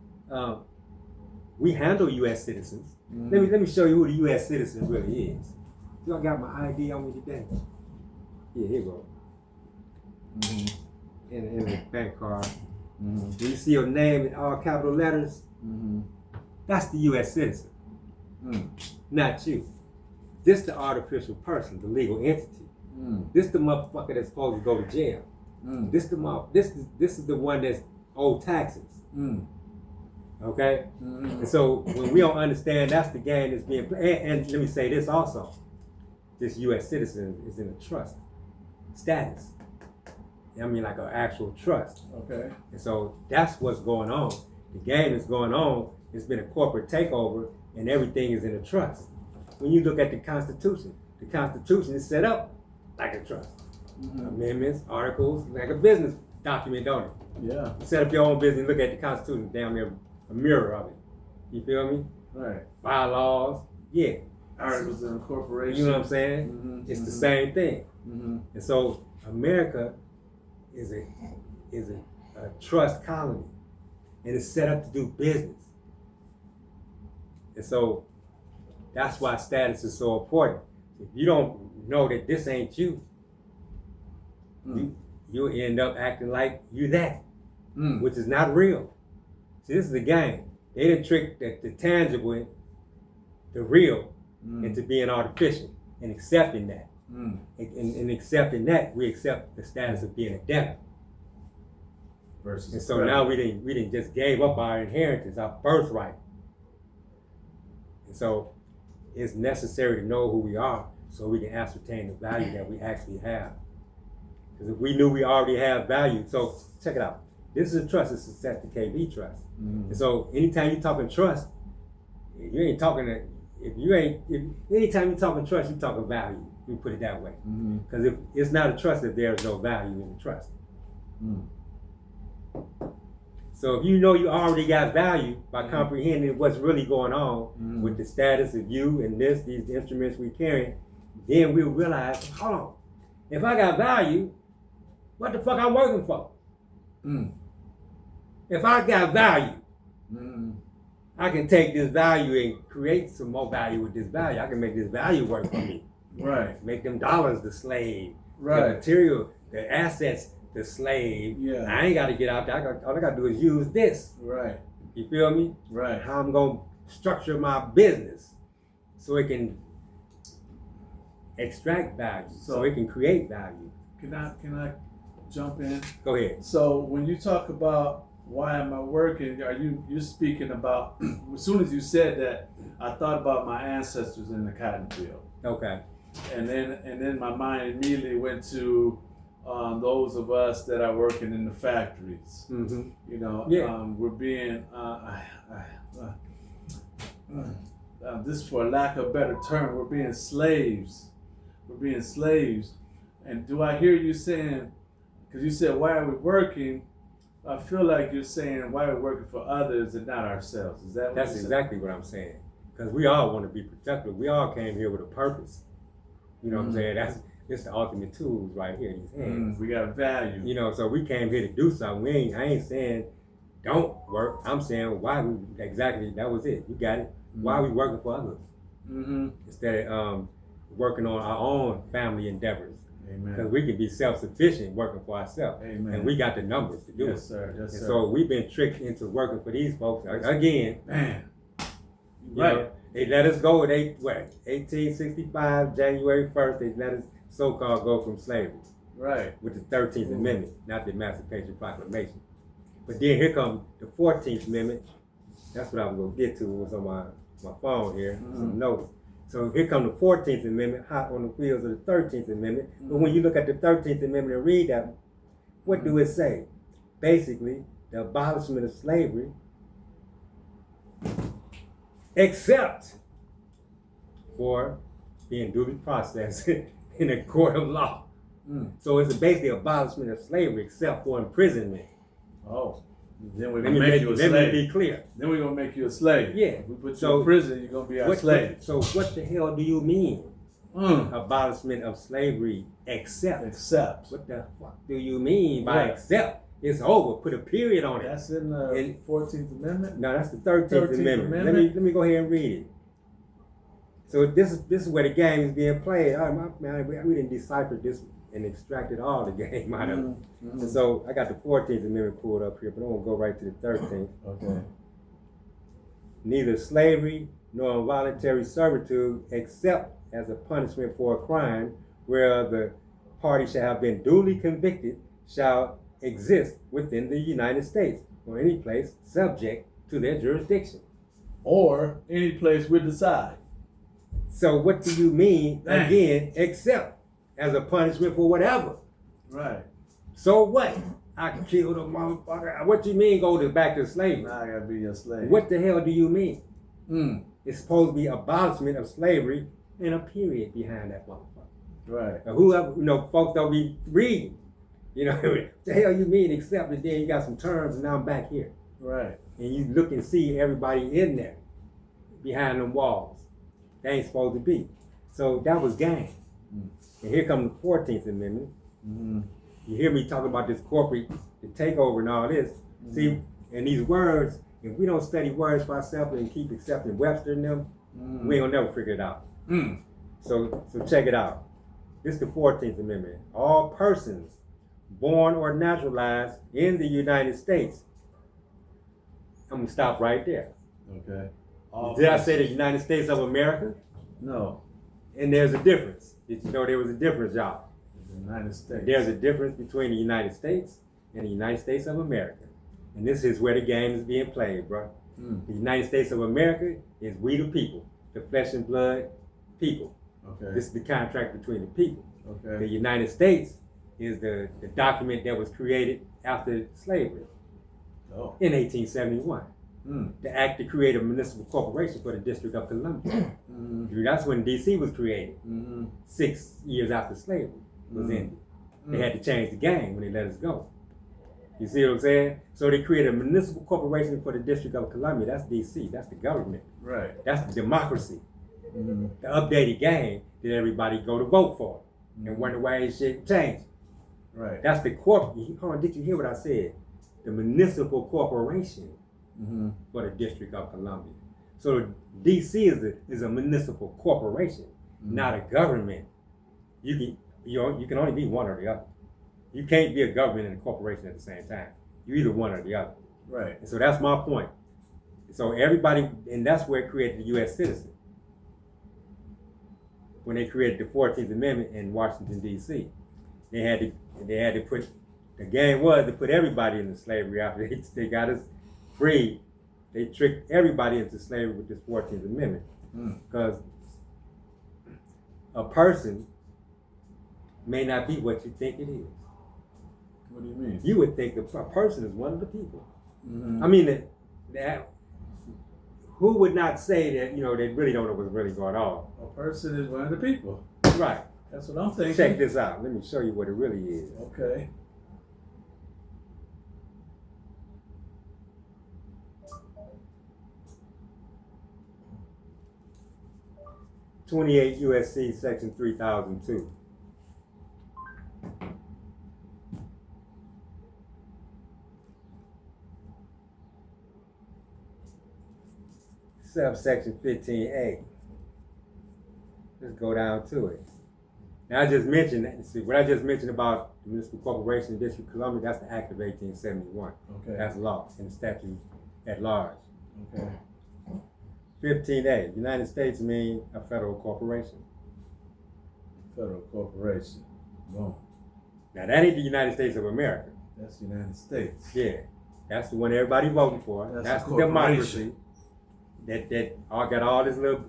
we handle U.S. citizens. Let me show you who the U.S. citizen really is. So I got my ID on me today. Yeah, here you go. In the bank card. When you see your name in all capital letters, that's the U.S. citizen, not you. This the artificial person, the legal entity. This the motherfucker that's supposed to go to jail. This is the one that's owed taxes. Okay? And so when we don't understand that's the game that's being played, and let me say this also, this U.S. citizen is in a trust status. I mean, like an actual trust. Okay. And so that's what's going on. The game is going on. It's been a corporate takeover, and everything is in a trust. When you look at the Constitution is set up like a trust. Amendments, articles, like a business document, don't it? Yeah. You set up your own business, look at the Constitution, damn near a mirror of it. You feel me? Right. Bylaws, yeah. Articles of incorporation. You know what I'm saying? It's the same thing. And so America is a trust colony, and it's set up to do business. And so that's why status is so important. If you don't know that this ain't you, you'll end up acting like you that, which is not real. See, this is a game. They done trick the tangible, the real, into being artificial and accepting that. And accepting that, we accept the status of being a debtor. And so now we didn't just gave up our inheritance, our birthright. And so it's necessary to know who we are so we can ascertain the value that we actually have. Because if we knew we already have value, so check it out. This is a trust, it's a set to KB trust. And so anytime you're talking trust, you ain't talking anytime you're talking trust, you're talking value. We put it that way. Because if it's not a trust if there's no value in the trust. So if you know you already got value by comprehending what's really going on with the status of you and these instruments we carry, then we'll realize, hold on, if I got value, what the fuck I'm working for? If I got value, Mm-hmm. I can take this value and create some more value with this value. I can make this value work for me. Right. Make them dollars the slave. Right. The material, the assets, the slave. Yeah. I ain't got to get out there. All I got to do is use this. Right. You feel me? Right. How I'm going to structure my business so it can extract value, so it can create value. Can I jump in? Go ahead. So when you talk about why am I working, you're speaking about, as soon as you said that, I thought about my ancestors in the cotton field. Okay. And then my mind immediately went to those of us that are working in the factories. Mm-hmm. You know, Yeah. we're being this, for lack of a better term, we're being slaves. We're being slaves. And do I hear you saying, because you said, why are we working? I feel like you're saying, why are we working for others and not ourselves? Is that what That's you're exactly what I'm saying. Because we all want to be productive. We all came here with a purpose. You know what I'm saying? It's the ultimate tools right here in these hands. We got value. You know, so we came here to do something. I ain't saying don't work. I'm saying why we, exactly, that was it. You got it. Why are we working for others? Instead of working on our own family endeavors. Because Amen. we can be self-sufficient working for ourselves. Amen. And we got the numbers to do it. Yes, sir. Yes, And sir. so we've been tricked into working for these folks. Again, Man. you Right. know, they let us go at 1865, January 1st, they let us so-called go from slavery Right. with the 13th Amendment, not the Emancipation Proclamation. But then here comes the 14th Amendment. That's what I was going to get to. It was on my phone here, some notes. So here comes the 14th Amendment, hot on the wheels of the 13th Amendment. But when you look at the 13th Amendment and read that, what do it say? Basically, the abolishment of slavery, except for being duly processed in a court of law. So it's basically abolishment of slavery except for imprisonment. Oh. Then we're Let going to make you a me slave. be clear. Then we're going to make you a slave. Yeah. If we put you So in prison, you're going to be our slave. So what the hell do you mean? Abolishment of slavery except? Except. What the fuck do you mean by Right. except? It's over. Put a period on it. That's in the 14th Amendment? No, that's the 13th Amendment. Let me go ahead and read it. So this is where the game is being played. We didn't decipher this and extracted all the game out of it. And so I got the 14th Amendment pulled up here, but I'm gonna go right to the 13th. Okay. Neither slavery nor involuntary servitude, except as a punishment for a crime where the party shall have been duly convicted, shall exist within the United States or any place subject to their jurisdiction. Or any place we decide. So what do you mean, Dang. again, except as a punishment for whatever? Right. So what? I killed a motherfucker. What you mean go back to slavery? Now I got to be your slave. What the hell do you mean? Mm. It's supposed to be abolishment of slavery and a period behind that motherfucker. Right. Now, whoever, folks don't be reading. What the hell you mean except that then you got some terms and now I'm back here. Right. And you look and see everybody in there behind them walls. They ain't supposed to be. So that was game. And here comes the 14th Amendment. You hear me talking about this corporate, the takeover and all this. See, and these words, if we don't study words for ourselves and keep accepting Webster and them, we ain't gonna never figure it out. So check it out. This is the 14th Amendment. All persons born or naturalized in the United States. I'm gonna stop right there. Okay. Did I say the United States of America? No. And there's a difference. Did you know there was a difference, y'all? The United States. There's a difference between the United States and the United States of America. And this is where the game is being played, bro. The United States of America is we the people, the flesh and blood people. Okay. This is the contract between the people. Okay. The United States is the document that was created after slavery in 1871. The act to create a municipal corporation for the District of Columbia. That's when D.C. was created, 6 years after slavery was ended. They had to change the game when they let us go. You see what I'm saying? So they created a municipal corporation for the District of Columbia. That's D.C. That's the government. Right. That's the democracy. The updated game that everybody go to vote for and wonder why this shit changed. Right. That's the corporate. Hold on, did you hear what I said? the municipal corporation for the District of Columbia. So DC is a municipal corporation, not a government. You can only be one or the other. You can't be a government and a corporation at the same time. You're either one or the other. Right. And so that's my point. So everybody, and that's where it created the U.S. citizen. When they created the 14th Amendment in Washington, D.C., they had to put, the game was to put everybody into slavery after they got us free. They tricked everybody into slavery with this 14th Amendment. Because a person may not be what you think it is. What do you mean? You would think a person is one of the people. I mean, who would not say that, they really don't know what's really going on? A person is one of the people. Right. That's what I'm thinking. Check this out. Let me show you what it really is. Okay. (28 U.S.C. Section 3002). Subsection 15A. Let's go down to it. Now I just mentioned, what I just mentioned about the Municipal Corporation of District of Columbia, that's the Act of 1871. Okay. That's law and the statute at large. Okay. 15A, United States means a federal corporation. Federal corporation. Boom. Now that ain't the United States of America. That's the United States. Yeah. That's the one everybody voting for. That's the democracy. That all got all these little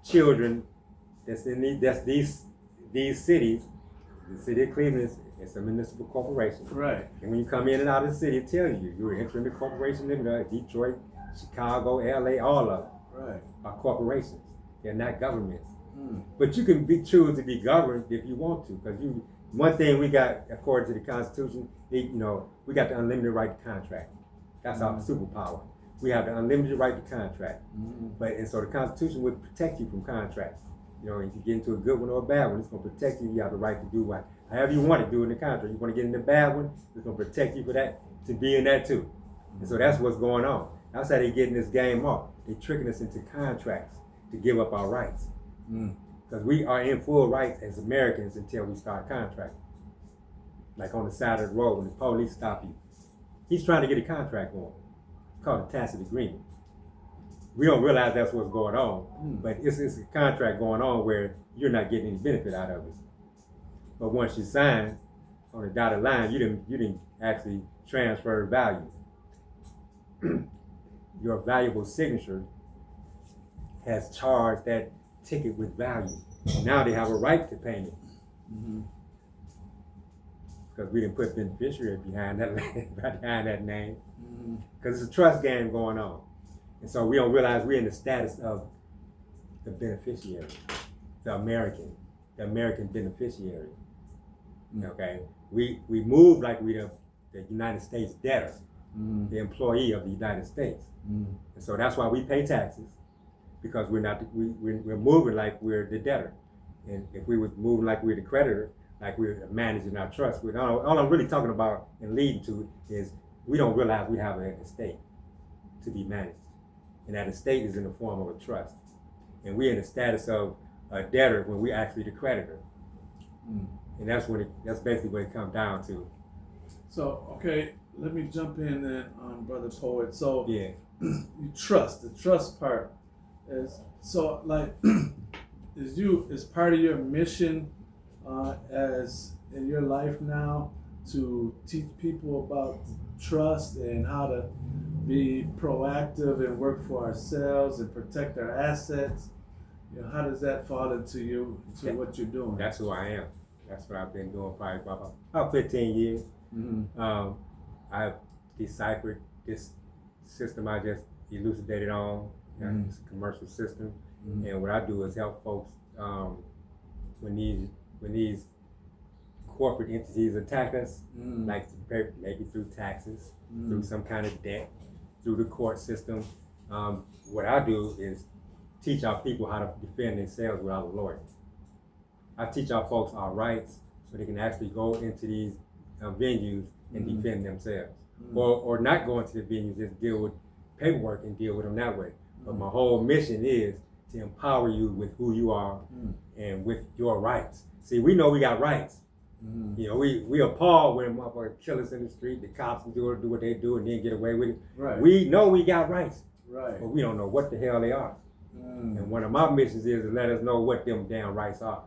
children that's in these cities. The city of Cleveland is a municipal corporation. Right. And when you come in and out of the city, it tells you you're entering the corporation in Detroit, Chicago, LA, all of them. Right. Are corporations. They're not governments. But you can choose to be governed if you want to, because one thing we got, according to the Constitution, we got the unlimited right to contract. That's our superpower. We have the unlimited right to contract. And so the Constitution would protect you from contracts. If you get into a good one or a bad one, it's going to protect you. You have the right to do however you want to do in the contract. You want to get in the bad one, it's going to protect you for that, to be in that too. And so that's what's going on. That's how they're getting this game off. They're tricking us into contracts to give up our rights. Because we are in full rights as Americans until we start contracting. Like on the side of the road when the police stop you. He's trying to get a contract on. It's called a tacit agreement. We don't realize that's what's going on, but it's a contract going on where you're not getting any benefit out of it. But once you sign on the dotted line, you didn't actually transfer value. Your valuable signature has charged that ticket with value. Now they have a right to payment. Because we didn't put beneficiary behind that name. Because it's a trust game going on. And so we don't realize we're in the status of the beneficiary, the American beneficiary. Okay? We move like we're the United States debtor, the employee of the United States. And so that's why we pay taxes, because we're moving like we're the debtor. And if we were moving like we're the creditor, like we're managing our trust, all I'm really talking about and leading to is we don't realize we have an estate to be managed. And that estate is in the form of a trust. And we're in the status of a debtor when we're actually the creditor. And that's basically what it comes down to. So, okay, let me jump in then, Brother Poet. So, yeah. You trust, the trust part is, so like, is part of your mission as in your life now to teach people about trust and how to be proactive and work for ourselves and protect our assets? How does that fall into what you're doing? That's who I am. That's what I've been doing probably about 15 years. I've deciphered this system I just elucidated on. It's a commercial system. And what I do is help folks when these corporate entities attack us, like maybe through taxes, through some kind of debt, through the court system. What I do is teach our people how to defend themselves without a lawyer. I teach our folks our rights so they can actually go into these venues and defend themselves. or not going to the venue, just deal with paperwork and deal with them that way. But my whole mission is to empower you with who you are and with your rights. See, we know we got rights. You know, we appalled when motherfuckers kill us in the street, the cops do what they do and then get away with it. Right. We know we got rights, Right. but we don't know what the hell they are. And one of my missions is to let us know what them damn rights are.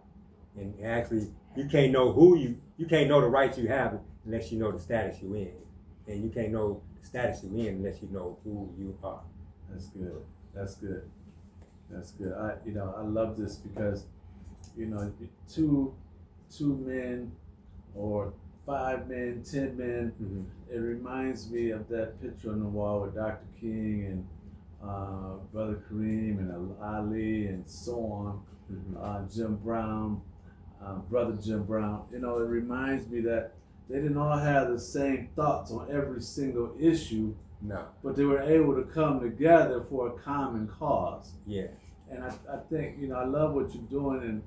And actually, you can't know you can't know the rights you have unless you know the status you in. And you can't know the status you in unless you know who you are. That's good. That's good. That's good. I love this because, two men or 5 men, 10 men, it reminds me of that picture on the wall with Dr. King and Brother Kareem and Ali and so on, Jim Brown, Brother Jim Brown. It reminds me that they didn't all have the same thoughts on every single issue. No. But they were able to come together for a common cause. Yeah. And I think, I love what you're doing, and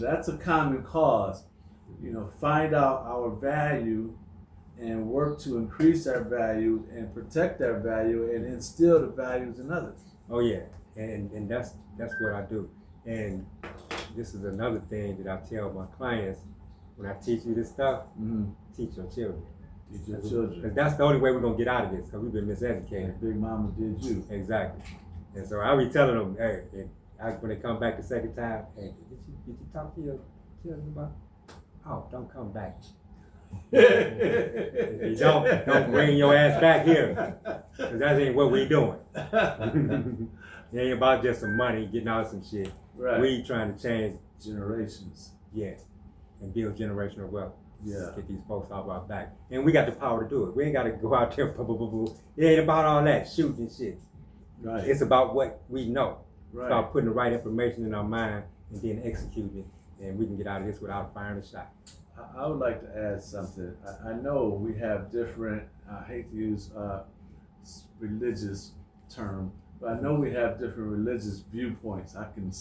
that's a common cause. Find out our value and work to increase our value and protect our value and instill the values in others. Oh yeah. And that's what I do. And this is another thing that I tell my clients when I teach you this stuff, teach your children. Teach your children. Because that's the only way we're going to get out of this, because we've been miseducated. And Big Mama did you. Exactly. And so I be telling them, hey, when they come back the second time, hey, did you talk to your children about? Oh, don't come back. If you don't bring your ass back here, because that ain't what we doing. It ain't about just some money, getting out some shit. Right. We trying to change generations. Yeah. And build generational wealth. Yeah. Get these folks off our back. And we got the power to do it. We ain't got to go out there, It ain't about all that shooting and shit. Right. It's about what we know. Right. It's about putting the right information in our mind and then executing it. And we can get out of this without firing a shot. I would like to add something. I know we have different, I hate to use religious term, but I know we have different religious viewpoints. I can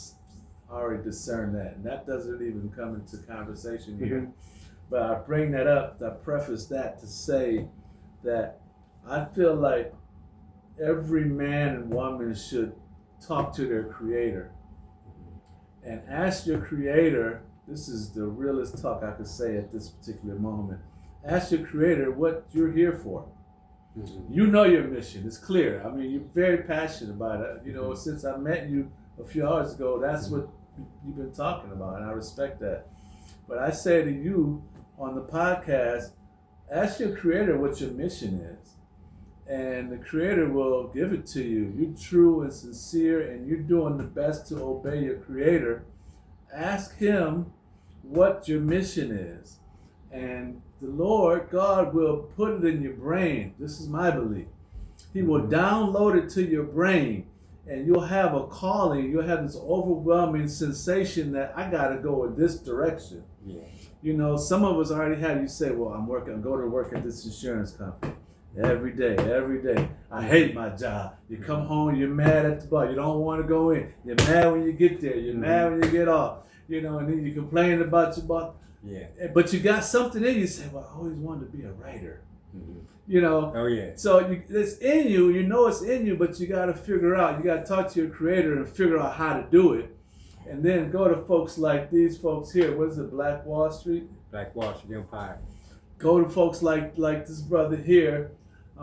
already discern that. And that doesn't even come into conversation here. But I bring that up, I preface that to say that I feel like every man and woman should talk to their creator and ask your creator. This is the realest talk I could say at this particular moment. Ask your creator what you're here for. You know your mission. It's clear. I mean, you're very passionate about it. Since I met you a few hours ago, that's what you've been talking about, and I respect that. But I say to you on the podcast, ask your creator what your mission is. And the creator will give it to you. You're true and sincere, and you're doing the best to obey your creator. Ask him what your mission is. And the Lord God will put it in your brain. This is my belief. He will download it to your brain, and you'll have a calling. You'll have this overwhelming sensation that I got to go in this direction. Yeah. Some of us already have. You say, well, I'm go to work at this insurance company. Every day. I hate my job. You come home, you're mad at the boss. You don't want to go in. You're mad when you get there. You're mad when you get off. And then you complain about your boss. Yeah. But you got something in you. Say, well, I always wanted to be a writer. Oh yeah. So it's in you. You know it's in you, but you got to figure out. You got to talk to your creator and figure out how to do it. And then go to folks like these folks here. What is it? Black Wallstreet? Black Wallstreet Empire. Go to folks like this brother here.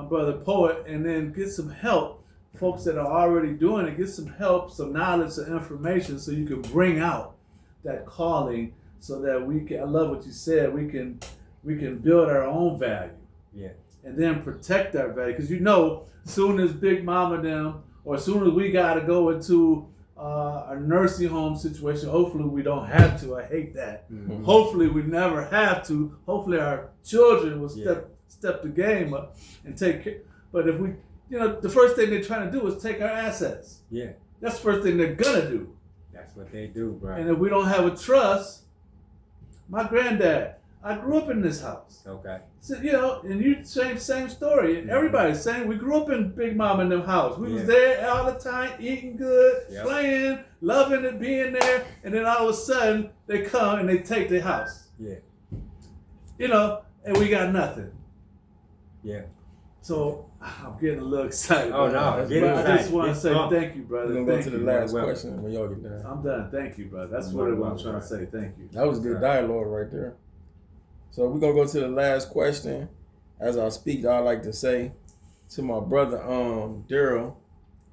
Brother Poet, and then get some help, folks that are already doing it, get some help, some knowledge, some information, so you can bring out that calling, so that we can, I love what you said, we can build our own value. Yeah. And then protect our value, because soon as Big Mama them, or as soon as we gotta go into a nursing home situation, hopefully we don't have to, I hate that. Hopefully we never have to, hopefully our children will step the game up and take care. But if we, the first thing they're trying to do is take our assets. Yeah. That's the first thing they're gonna do. That's what they do, bro. And if we don't have a trust, my granddad, I grew up in this house. Okay. So, and you same story. And everybody's saying we grew up in Big Mama and them house. We was there all the time, eating good, playing, loving it, being there. And then all of a sudden they come and they take their house. Yeah. And we got nothing. Yeah. So I'm getting a little excited. Oh, no, But get I just excited. want to Get say pumped. thank you, brother. We're gonna go Thank to the you. last Well, question when y'all get done. I'm done. Thank you, brother. That's Well, what I'm well, trying to say. Thank you. That was good dialogue right there. So we're gonna go to the last question. As I speak, I like to say to my brother, Daryl,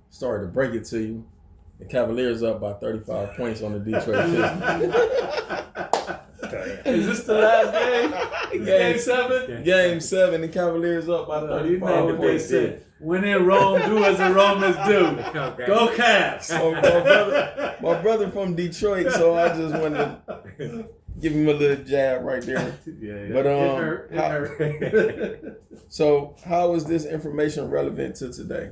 sorry to break it to you. The Cavaliers up by 35 points on the Detroit Pistons. Is this the last game? Game 7? Game 7, the Cavaliers up by 35 You know what they points. said. When in Rome, do as the Romans do. Okay. Go Cavs. So my brother from Detroit, so I just wanted to give him a little jab right there. Yeah. But it hurt. so how is this information relevant to today?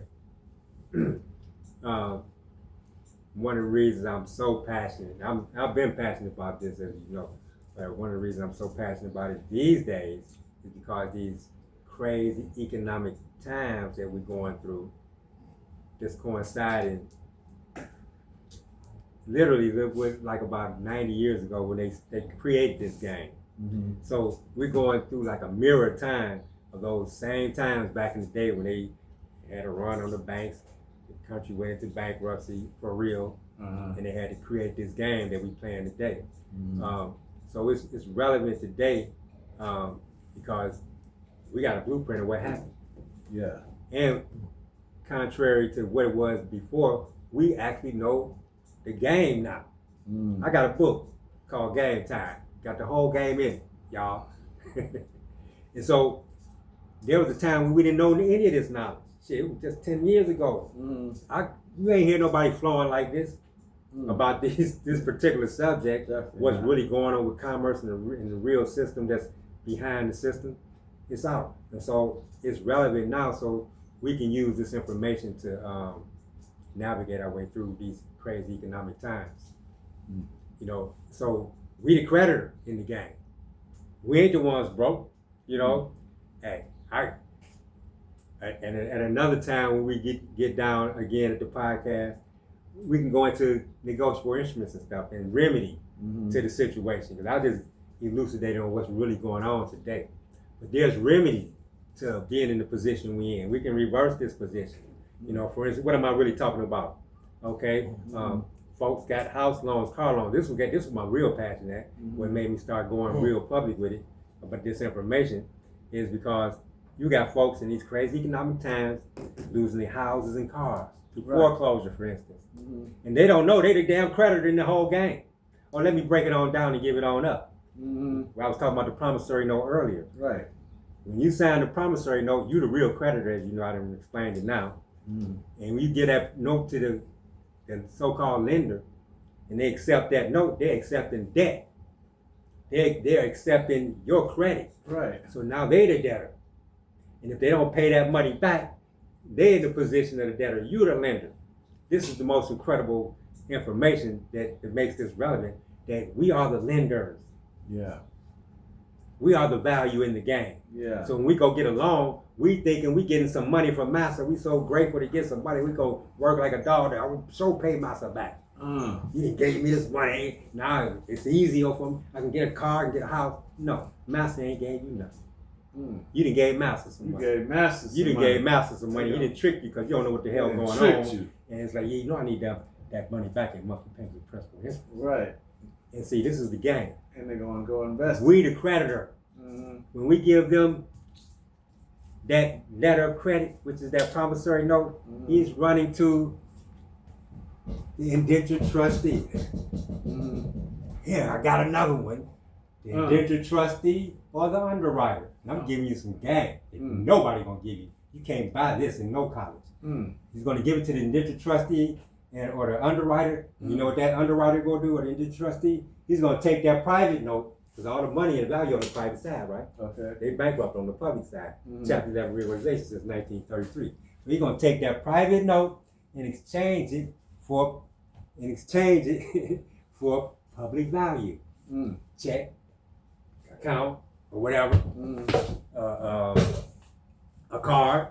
One of the reasons I'm so passionate, I've been passionate about this, as you know, but one of the reasons I'm so passionate about it these days is because these crazy economic times that we're going through just coinciding literally with like about 90 years ago when they created this game. Mm-hmm. So we're going through like a mirror time of those same times back in the day when they had a run on the banks. The country went into bankruptcy for real, and they had to create this game that we playing today. Mm-hmm. So it's relevant today because we got a blueprint of what happened. Yeah. And contrary to what it was before, we actually know the game now. Mm. I got a book called Game Time. Got the whole game in it, y'all. And so there was a time when we didn't know any of this knowledge. Shit, it was just 10 years ago. Mm. You ain't hear nobody flowing like this Mm. about this particular subject. Definitely What's not. really going on with commerce and the real system that's behind the system. It's out. And so it's relevant now, so we can use this information to navigate our way through these crazy economic times. Mm. You know, so we the creditor in the game. We ain't the ones broke, you know. Hey, and at another time when we get down again at the podcast, we can go into negotiable instruments and stuff and remedy to the situation. Because I just elucidated on what's really going on today. But there's remedy to being in the position we're in. We can reverse this position. You know, for instance, what am I really talking about? Okay, folks got house loans, car loans. This was my real passion. What made me start going real public with it about this information is because you got folks in these crazy economic times losing their houses and cars to foreclosure, for instance. And they don't know they the damn creditor in the whole game. Or let me break it on down and give it on up. Where I was talking about the promissory note earlier. Right. When you sign the promissory note, you the real creditor, as you know, I done explained it now. And when you get that note to the so-called lender, and they accept that note, they're accepting debt. They're accepting your credit. Right. So now they the debtor. And if they don't pay that money back, they're in the position of the debtor. You the lender. This is the most incredible information that makes this relevant, that we are the lenders. Yeah. We are the value in the game. Yeah. So when we go get a loan, we thinking we getting some money from Massa. We so grateful to get some money. We go work like a dog. I will so pay Massa back. You didn't gave me this money. Now it's easier for me. I can get a car and get a house. No, Massa ain't gave you nothing. You didn't gave Massa some money. You gave Massa some You didn't money. gave Massa some money. Yeah. He didn't trick you because you don't know what the hell Yeah, going tricked on. you. And it's like, yeah, you know I need that money back in monthly payments with principal and interest. Right. And see, this is the game. And they're going to go invest. We the creditor. When we give them that letter of credit, which is that promissory note, he's running to the indentured trustee. Here, I got another one. The indentured trustee or the underwriter. And I'm giving you some game that nobody gonna give you. You can't buy this in no college. He's gonna give it to the indentured trustee or the underwriter. You know what that underwriter gonna do, or the indentured trustee? He's gonna take that private note, because all the money and value on the private side, right? Okay. They bankrupt on the public side. Chapter 11 reorganization since 1933. So he's gonna take that private note and exchange it for public value. Check, account, or whatever. A card.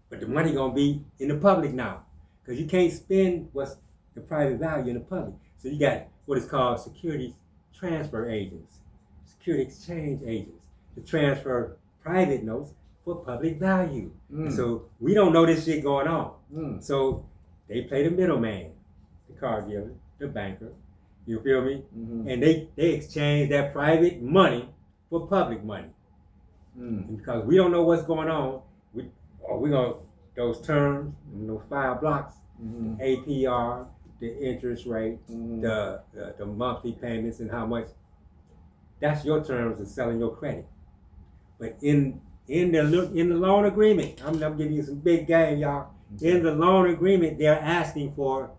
But the money gonna be in the public now. Because you can't spend what's the private value in the public. So you got what is called securities transfer agents, security exchange agents, to transfer private notes for public value. So we don't know this shit going on. So they play the middleman, the car dealer, the banker. You feel me? And they exchange that private money for public money. And because we don't know what's going on, we gonna those terms, those 5 blocks, APR, the interest rate, the monthly payments, and how much. That's your terms of selling your credit. But in the loan agreement, I'm giving you some big game, y'all. In the loan agreement, they're asking for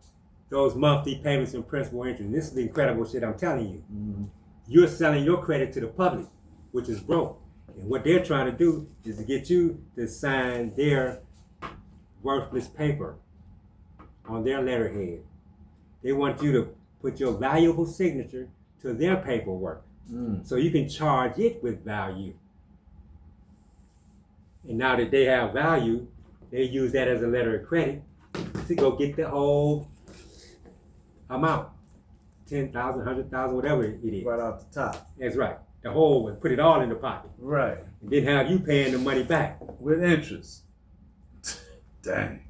those monthly payments and principal interest. This is the incredible shit I'm telling you. You're selling your credit to the public, which is broke. And what they're trying to do is to get you to sign their worthless paper on their letterhead. They want you to put your valuable signature to their paperwork so you can charge it with value. And now that they have value, they use that as a letter of credit to go get the whole amount. 10,000, 100,000, whatever it is. Right off the top. That's right. The whole, and put it all in the pocket. Right. And then have you paying the money back. With interest. Dang.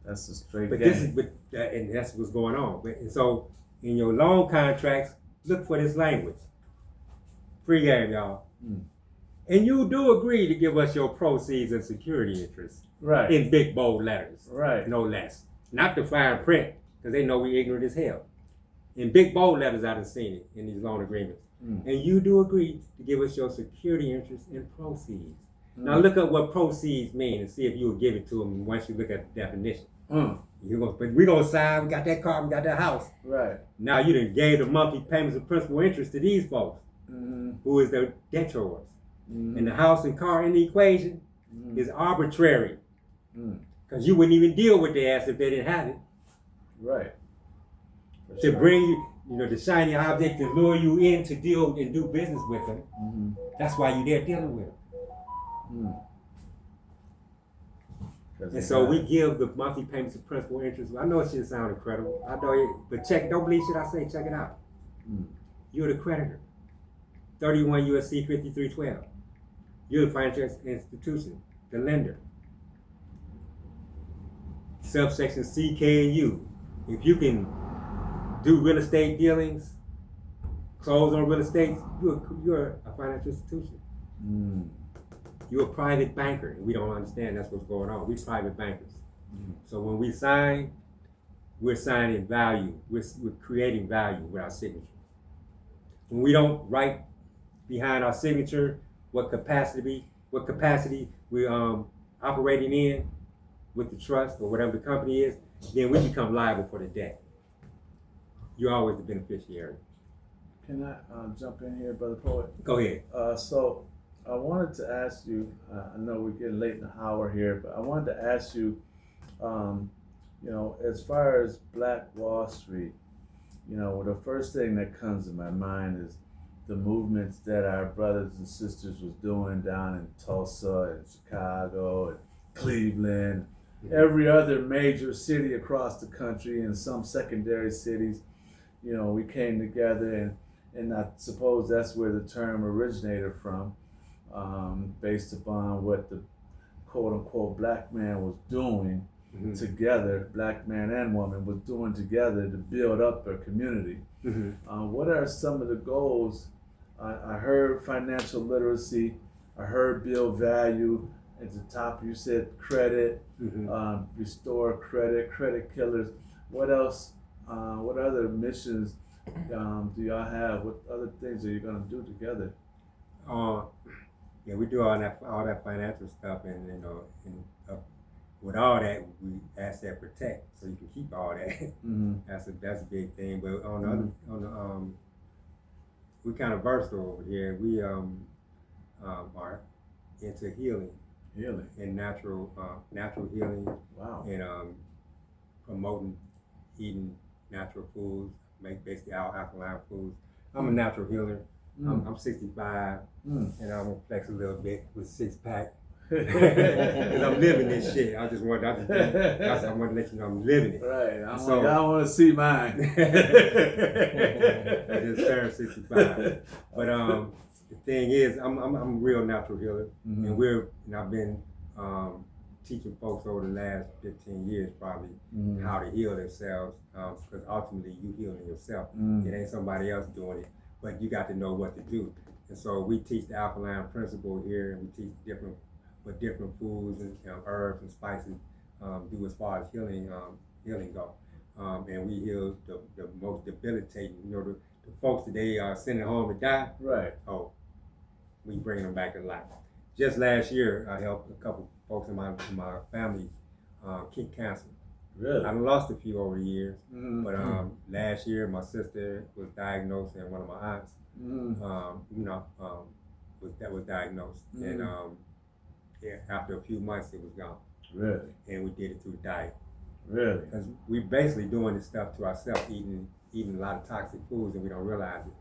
That's a straight But game. And that's what's going on. And so in your loan contracts, look for this language. Free game, y'all. And you do agree to give us your proceeds and security interest. Right. In big bold letters. Right. No less. Not the fine print, because they know we ignorant as hell. In big bold letters, I've seen it in these loan agreements. And you do agree to give us your security interest and proceeds. Now look up what proceeds mean and see if you will give it to them once you look at the definition. But we're going to sign, we got that car, we got that house. Right. Now you done gave the monthly payments of principal interest to these folks, who is their debtors. And the house and car in the equation is arbitrary. Because you wouldn't even deal with their ass if they didn't have it. Right. To bring you, the shiny object to lure you in to deal and do business with them. That's why you're there dealing with them. And so we give the monthly payments of principal interest. I know it should sound incredible. I know it, but don't believe shit I say, check it out. You're the creditor. 31 USC 5312. You're the financial institution, the lender. Subsection C, K, and U. If you can do real estate dealings, close on real estate, you're a financial institution. You're a private banker. We don't understand that's what's going on. We're private bankers. So when we sign, we're signing value. We're creating value with our signature. When we don't write behind our signature what capacity we're operating in with the trust or whatever the company is, then we become liable for the debt. You're always the beneficiary. Can I jump in here, Brother Poet? Go ahead. So I wanted to ask you, I know we're getting late in the hour here, but I wanted to ask you, as far as Black Wall Street, the first thing that comes to my mind is the movements that our brothers and sisters was doing down in Tulsa and Chicago and Cleveland, every other major city across the country and some secondary cities. We came together and I suppose that's where the term originated from, based upon what the quote unquote black man was doing together, black man and woman was doing together to build up a community. What are some of the goals? I heard financial literacy, I heard build value. At the top you said credit, restore credit killers. What else? What other missions do y'all have? What other things are you gonna do together? Yeah, we do all that financial stuff, and with all that, we asset protect, so you can keep all that. That's a big thing. But on the we kind of versatile over here. We are into healing and natural healing. Wow. And promoting eating natural foods, make basically all alkaline foods. I'm a natural healer. I'm 65, and I'm gonna flex a little bit with 6-pack. Because I'm living this shit. I want to let you know I'm living it. Right. Y'all want to see mine. I just turned 65. But the thing is, I'm a real natural healer, Mhm. and I've been teaching folks over the last 15 years probably Mhm. how to heal themselves, because ultimately you healing yourself. Mhm. It ain't somebody else doing it, but you got to know what to do. And so we teach the alkaline principle here, and we teach what different foods and herbs and spices do as far as healing go. And we heal the most debilitating, the folks that they are sending home to die. Right. Oh, we bringing them back to life. Just last year, I helped a couple folks in my family kick cancer. Really? I've lost a few over the years, Mhm. but last year my sister was diagnosed, and one of my aunts, Mhm. was diagnosed, and after a few months it was gone. Really? And we did it through diet, Really? because we basically doing this stuff to ourselves, eating a lot of toxic foods, and we don't realize it.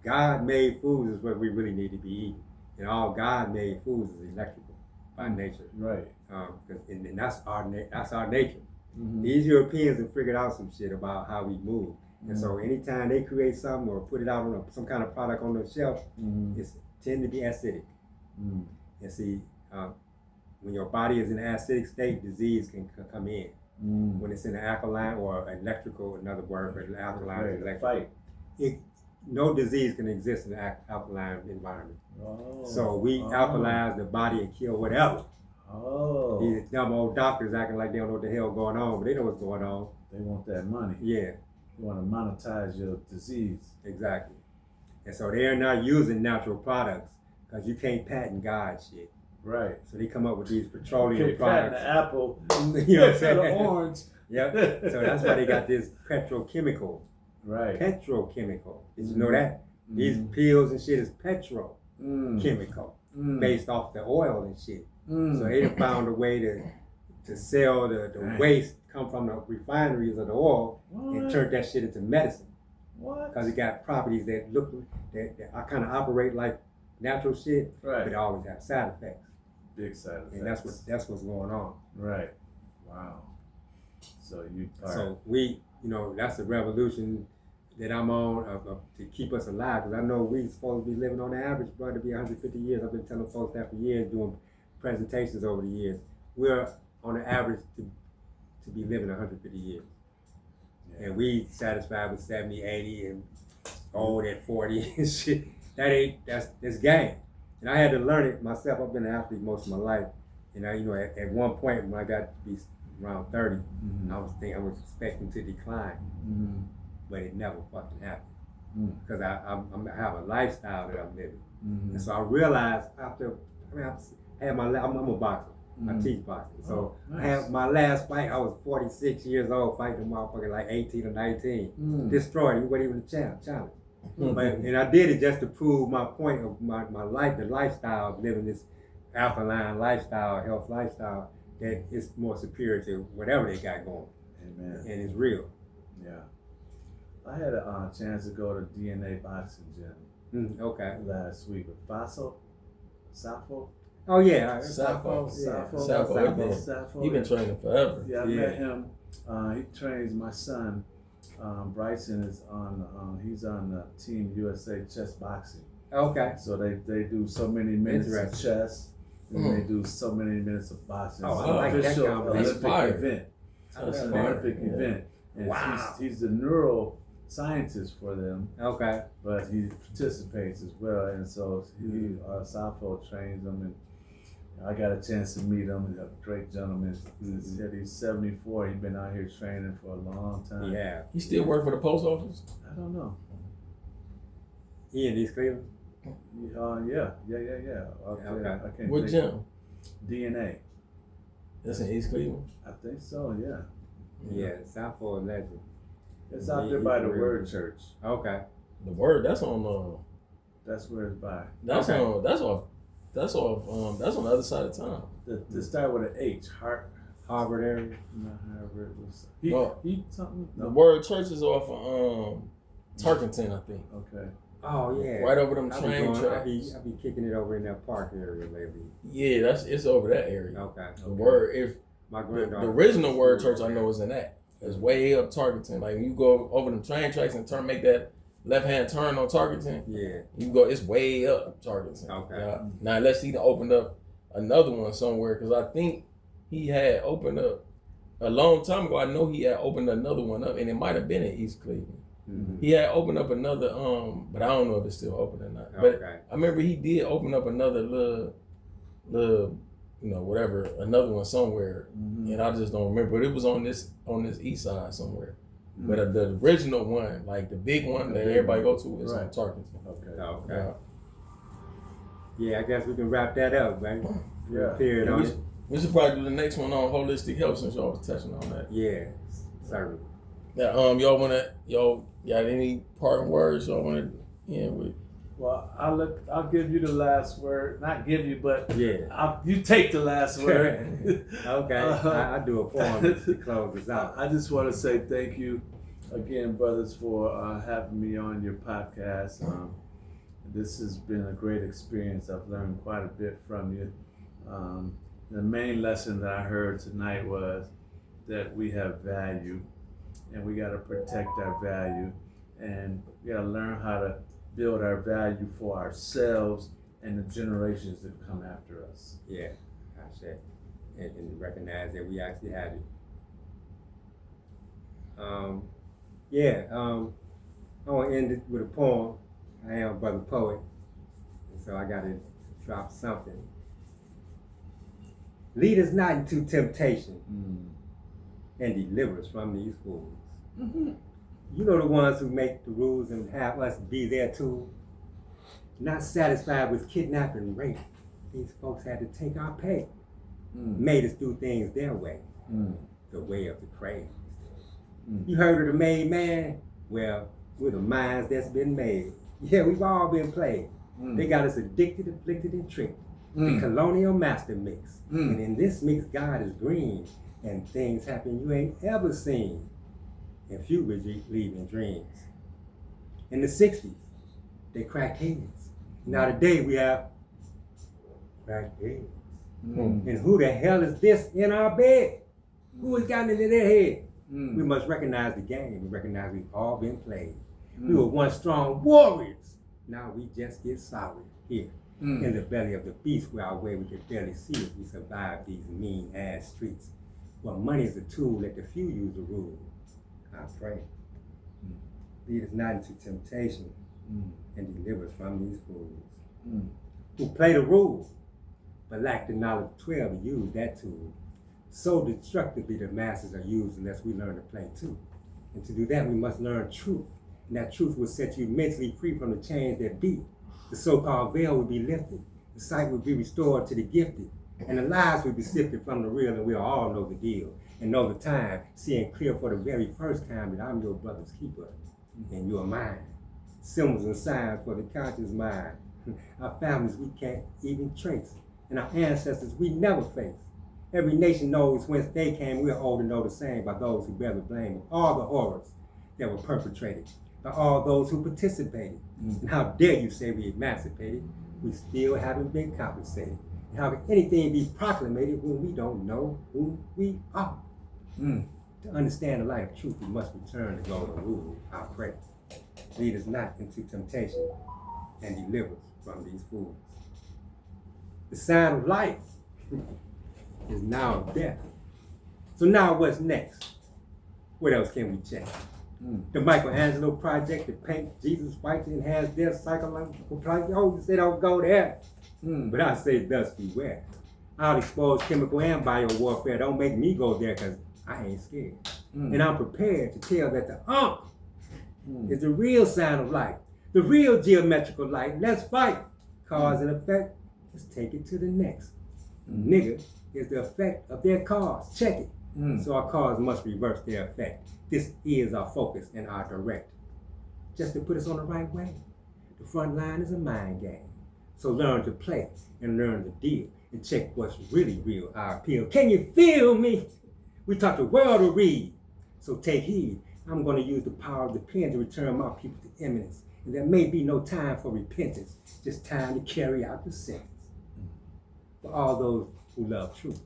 God made foods is what we really need to be eating, and all God made foods is electrical by nature. Right. And that's our nature. Mhm. These Europeans have figured out some shit about how we move, and so anytime they create something or put it out on some kind of product on the shelf, it's tend to be acidic. Mhm. And see, when your body is in an acidic state, disease can come in. Mhm. When it's in an alkaline or electrical, another word for alkaline is electrical. Fight. No disease can exist in an alkaline environment. Oh. So we alkalize the body and kill whatever. Oh. These dumb old doctors acting like they don't know what the hell going on, but they know what's going on. They want that money. Yeah, They want to monetize your disease. exactly. And so they're not using natural products because you can't patent God shit. Right. So they come up with these petroleum You can patent products. the apple. You know what I'm instead of saying? orange. Yep. So that's why they got this petrochemical. Right. Petrochemical. Did you know that? Mhm. These pills and shit is petrochemical, Mm. based off the oil and shit. Mm. So they done found a way to sell the waste come from the refineries of the oil and turn that shit into medicine. What? Because it got properties that that kind of operate like natural shit, Right. but it always have side effects. Big side effects. And that's what's going on. Right. Wow. So you are. So we, that's the revolution that I'm on to keep us alive. Because I know we supposed to be living on the average, bro, to be 150 years. I've been telling folks that for years, doing presentations over the years. We're on the average to be living 150 years. Yeah. And we satisfied with 70, 80, and old at 40 and shit. That's game. And I had to learn it myself. I've been an athlete most of my life. And at one point when I got to be around 30, I was expecting to decline, but it never fucking happened. Because I have a lifestyle that I'm living. And so I realized I'm a boxer. I teach boxing. So nice. I had my last fight, I was 46 years old, fighting a motherfucker like 18 or 19. Destroyed. He wasn't even a challenge. And I did it just to prove my point of my life, the lifestyle of living this alkaline lifestyle, health lifestyle, that is more superior to whatever they got going. Amen. And it's real. Yeah. I had a chance to go to DNA boxing gym Okay. last week with Safo. Oh yeah. Sappho. Safo. He been training forever. Yeah, I met him. He trains my son. Bryson is he's on the Team USA chess boxing. Okay. So they do so many minutes of chess, and they do so many minutes of boxing. Oh, It's I like that official combination. That's fire. event. It's an fire. Olympic event. And Wow. he's the neuro scientist for them, Okay. but he participates as well. And so Safo trains them, and I got a chance to meet him. He's a great gentleman. He said he's 74. He's been out here training for a long time. Yeah. He still work for the post office? I don't know. He in East Cleveland? Yeah. Okay. I can't What think. gym? DNA. That's in East Cleveland? I think so, yeah. Yeah, Southport legend. It's out there by the Word Church. Okay. The Word, that's on That's where it's by. that's Okay. on that's on the other side of town. The start with an H. Harvard area. Not Harvard. No. He something? The Word Church is off of Turkington, I think. Okay. Oh yeah. Right over them I train tracks. I be kicking it over in that park area lately. Yeah, it's over that area. Okay. The Word, if My the granddaughter. original Word Church I know is in that. It's way up Targeton. Like when you go over them train tracks and make that left hand turn on Targeton. Yeah. You go, it's way up Targeton. Okay. Now unless he opened up another one somewhere, because I think he had opened up a long time ago. I know he had opened another one up, and it might have been in East Cleveland. Mm-hmm. He had opened up another, but I don't know if it's still open or not. But Okay. I remember he did open up another little, whatever, another one somewhere, and I just don't remember. But it was on this east side somewhere. Mm-hmm. But the original one, like the big one that everybody go to, is on Targeton. Okay. Yeah, I guess we can wrap that up, right? Yeah. We should probably do the next one on holistic health since y'all was touching on that. Yeah, certainly. Now, y'all got any parting words y'all wanna end with? Well, I'll give you the last word. Not give you, but yeah. You take the last word. Okay. I do a poem to close this out. I just want to say thank you again, brothers, for having me on your podcast. This has been a great experience. I've learned quite a bit from you. The main lesson that I heard tonight was that we have value, and we got to protect our value, and we got to learn how to build our value for ourselves and the generations that come after us. Yeah, I said, and recognize that we actually have it. I want to end it with a poem. I am a brother poet, and so I got to drop something. Lead us not into temptation, and deliver us from these fools. Mm-hmm. You know, the ones who make the rules and have us be there too. Not satisfied with kidnapping and rape, these folks had to take our pay. Made us do things their way, the way of the crazed. You heard of the made man? Well, we're the minds that's been made. Yeah, we've all been played. They got us addicted, afflicted, and tricked. The colonial master mix. And in this mix, God is green, and things happen you ain't ever seen. And few believe in dreams. In the 60s, they cracked heads. Now today we have cracked heads. And who the hell is this in our bed? Who has gotten into their head? We must recognize the game and recognize we've all been played. We were once strong warriors. Now we just get solid here in the belly of the beast where our way we could barely see as we survive these mean ass streets. Well, money is a tool, let the few use the rule. I pray. Lead us not into temptation and deliver us from these fools who play the rules but lack the knowledge of 12 to use that tool. So destructively the masses are used unless we learn to play too. And to do that we must learn truth. And that truth will set you mentally free from the chains that beat. The so-called veil will be lifted. The sight will be restored to the gifted. And the lies will be sifted from the real, and we'll all know the deal. And know the time, seeing clear for the very first time that I'm your brother's keeper and you're mine. Symbols and signs for the conscious mind. Our families we can't even trace, and our ancestors we never face. Every nation knows whence they came. We're old to know the same by those who bear the blame of all the horrors that were perpetrated, by all those who participated. And how dare you say we emancipated? We still haven't been compensated. And how can anything be proclamated when we don't know who we are? To understand the light of truth, we must return to golden rule. I pray. Lead us not into temptation and deliver us from these fools. The sign of life is now death. So now what's next? What else can we check? The Michelangelo project to paint Jesus white to enhance their psychological project. Oh, you say don't go there. But I say thus beware. I'll expose chemical and bio warfare. Don't make me go there because I ain't scared. And I'm prepared to tell that the is the real sign of life. The real geometrical light. Let's fight. Cause and effect. Let's take it to the next. Nigga is the effect of their cause. Check it. So our cause must reverse their effect. This is our focus and our direct. Just to put us on the right way. The front line is a mind game. So learn to play and learn to deal and check what's really real, our appeal. Can you feel me? We taught the world to read. So take heed. I'm going to use the power of the pen to return my people to eminence. And there may be no time for repentance, just time to carry out the sentence. For all those who love truth,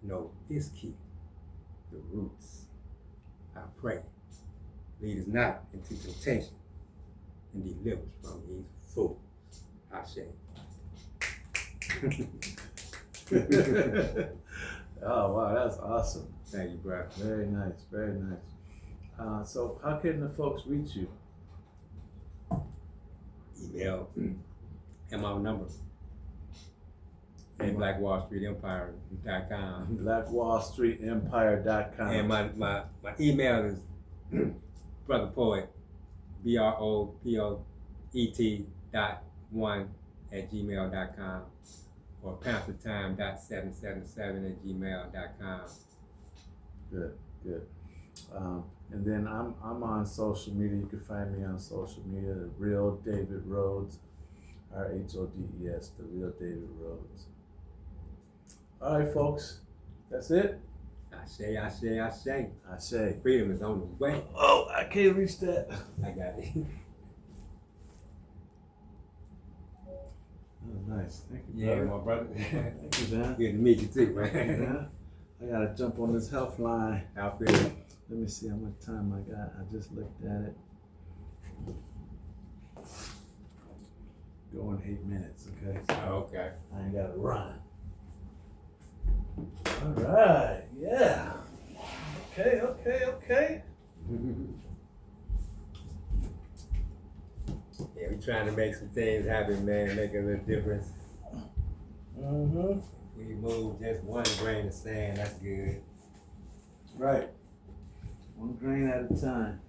know this key, the roots. I pray. Lead us not into temptation and delivers from me. He's full. I say. Oh wow, that's awesome. Thank you, bro. Very nice, very nice. So how can the folks reach you? Email and my number at blackwallstreetempire.com. blackwallstreetempire.com. And my email is brother poet BROPOET.1 or panthertime.777 Good, good. And then I'm on social media. You can find me on social media. The Real David Rhodes, RHODES. The Real David Rhodes. All right, folks. That's it. I say. I say. Freedom is on the way. Oh, I can't reach that. I got it. Oh, nice. Thank you, Yeah, brother. my brother. Thank you, man. Good to meet you too, man. Yeah. I gotta jump on this health line. I feel it. Let me see how much time I got. I just looked at it. Going 8 minutes, okay? So Okay. I ain't gotta run. All right, yeah. Okay. Yeah, we trying to make some things happen, man. Make a little difference. Mm-hmm. We move just one grain of sand. That's good. Right. One grain at a time.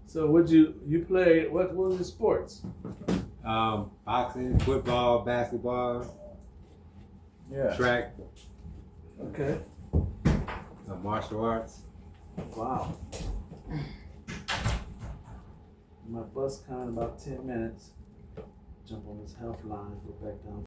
So you play, what was the sports? Boxing, football, basketball, Yeah. track, Okay. martial arts. Wow. My bus coming in about 10 minutes. Jump on this health line, go back down.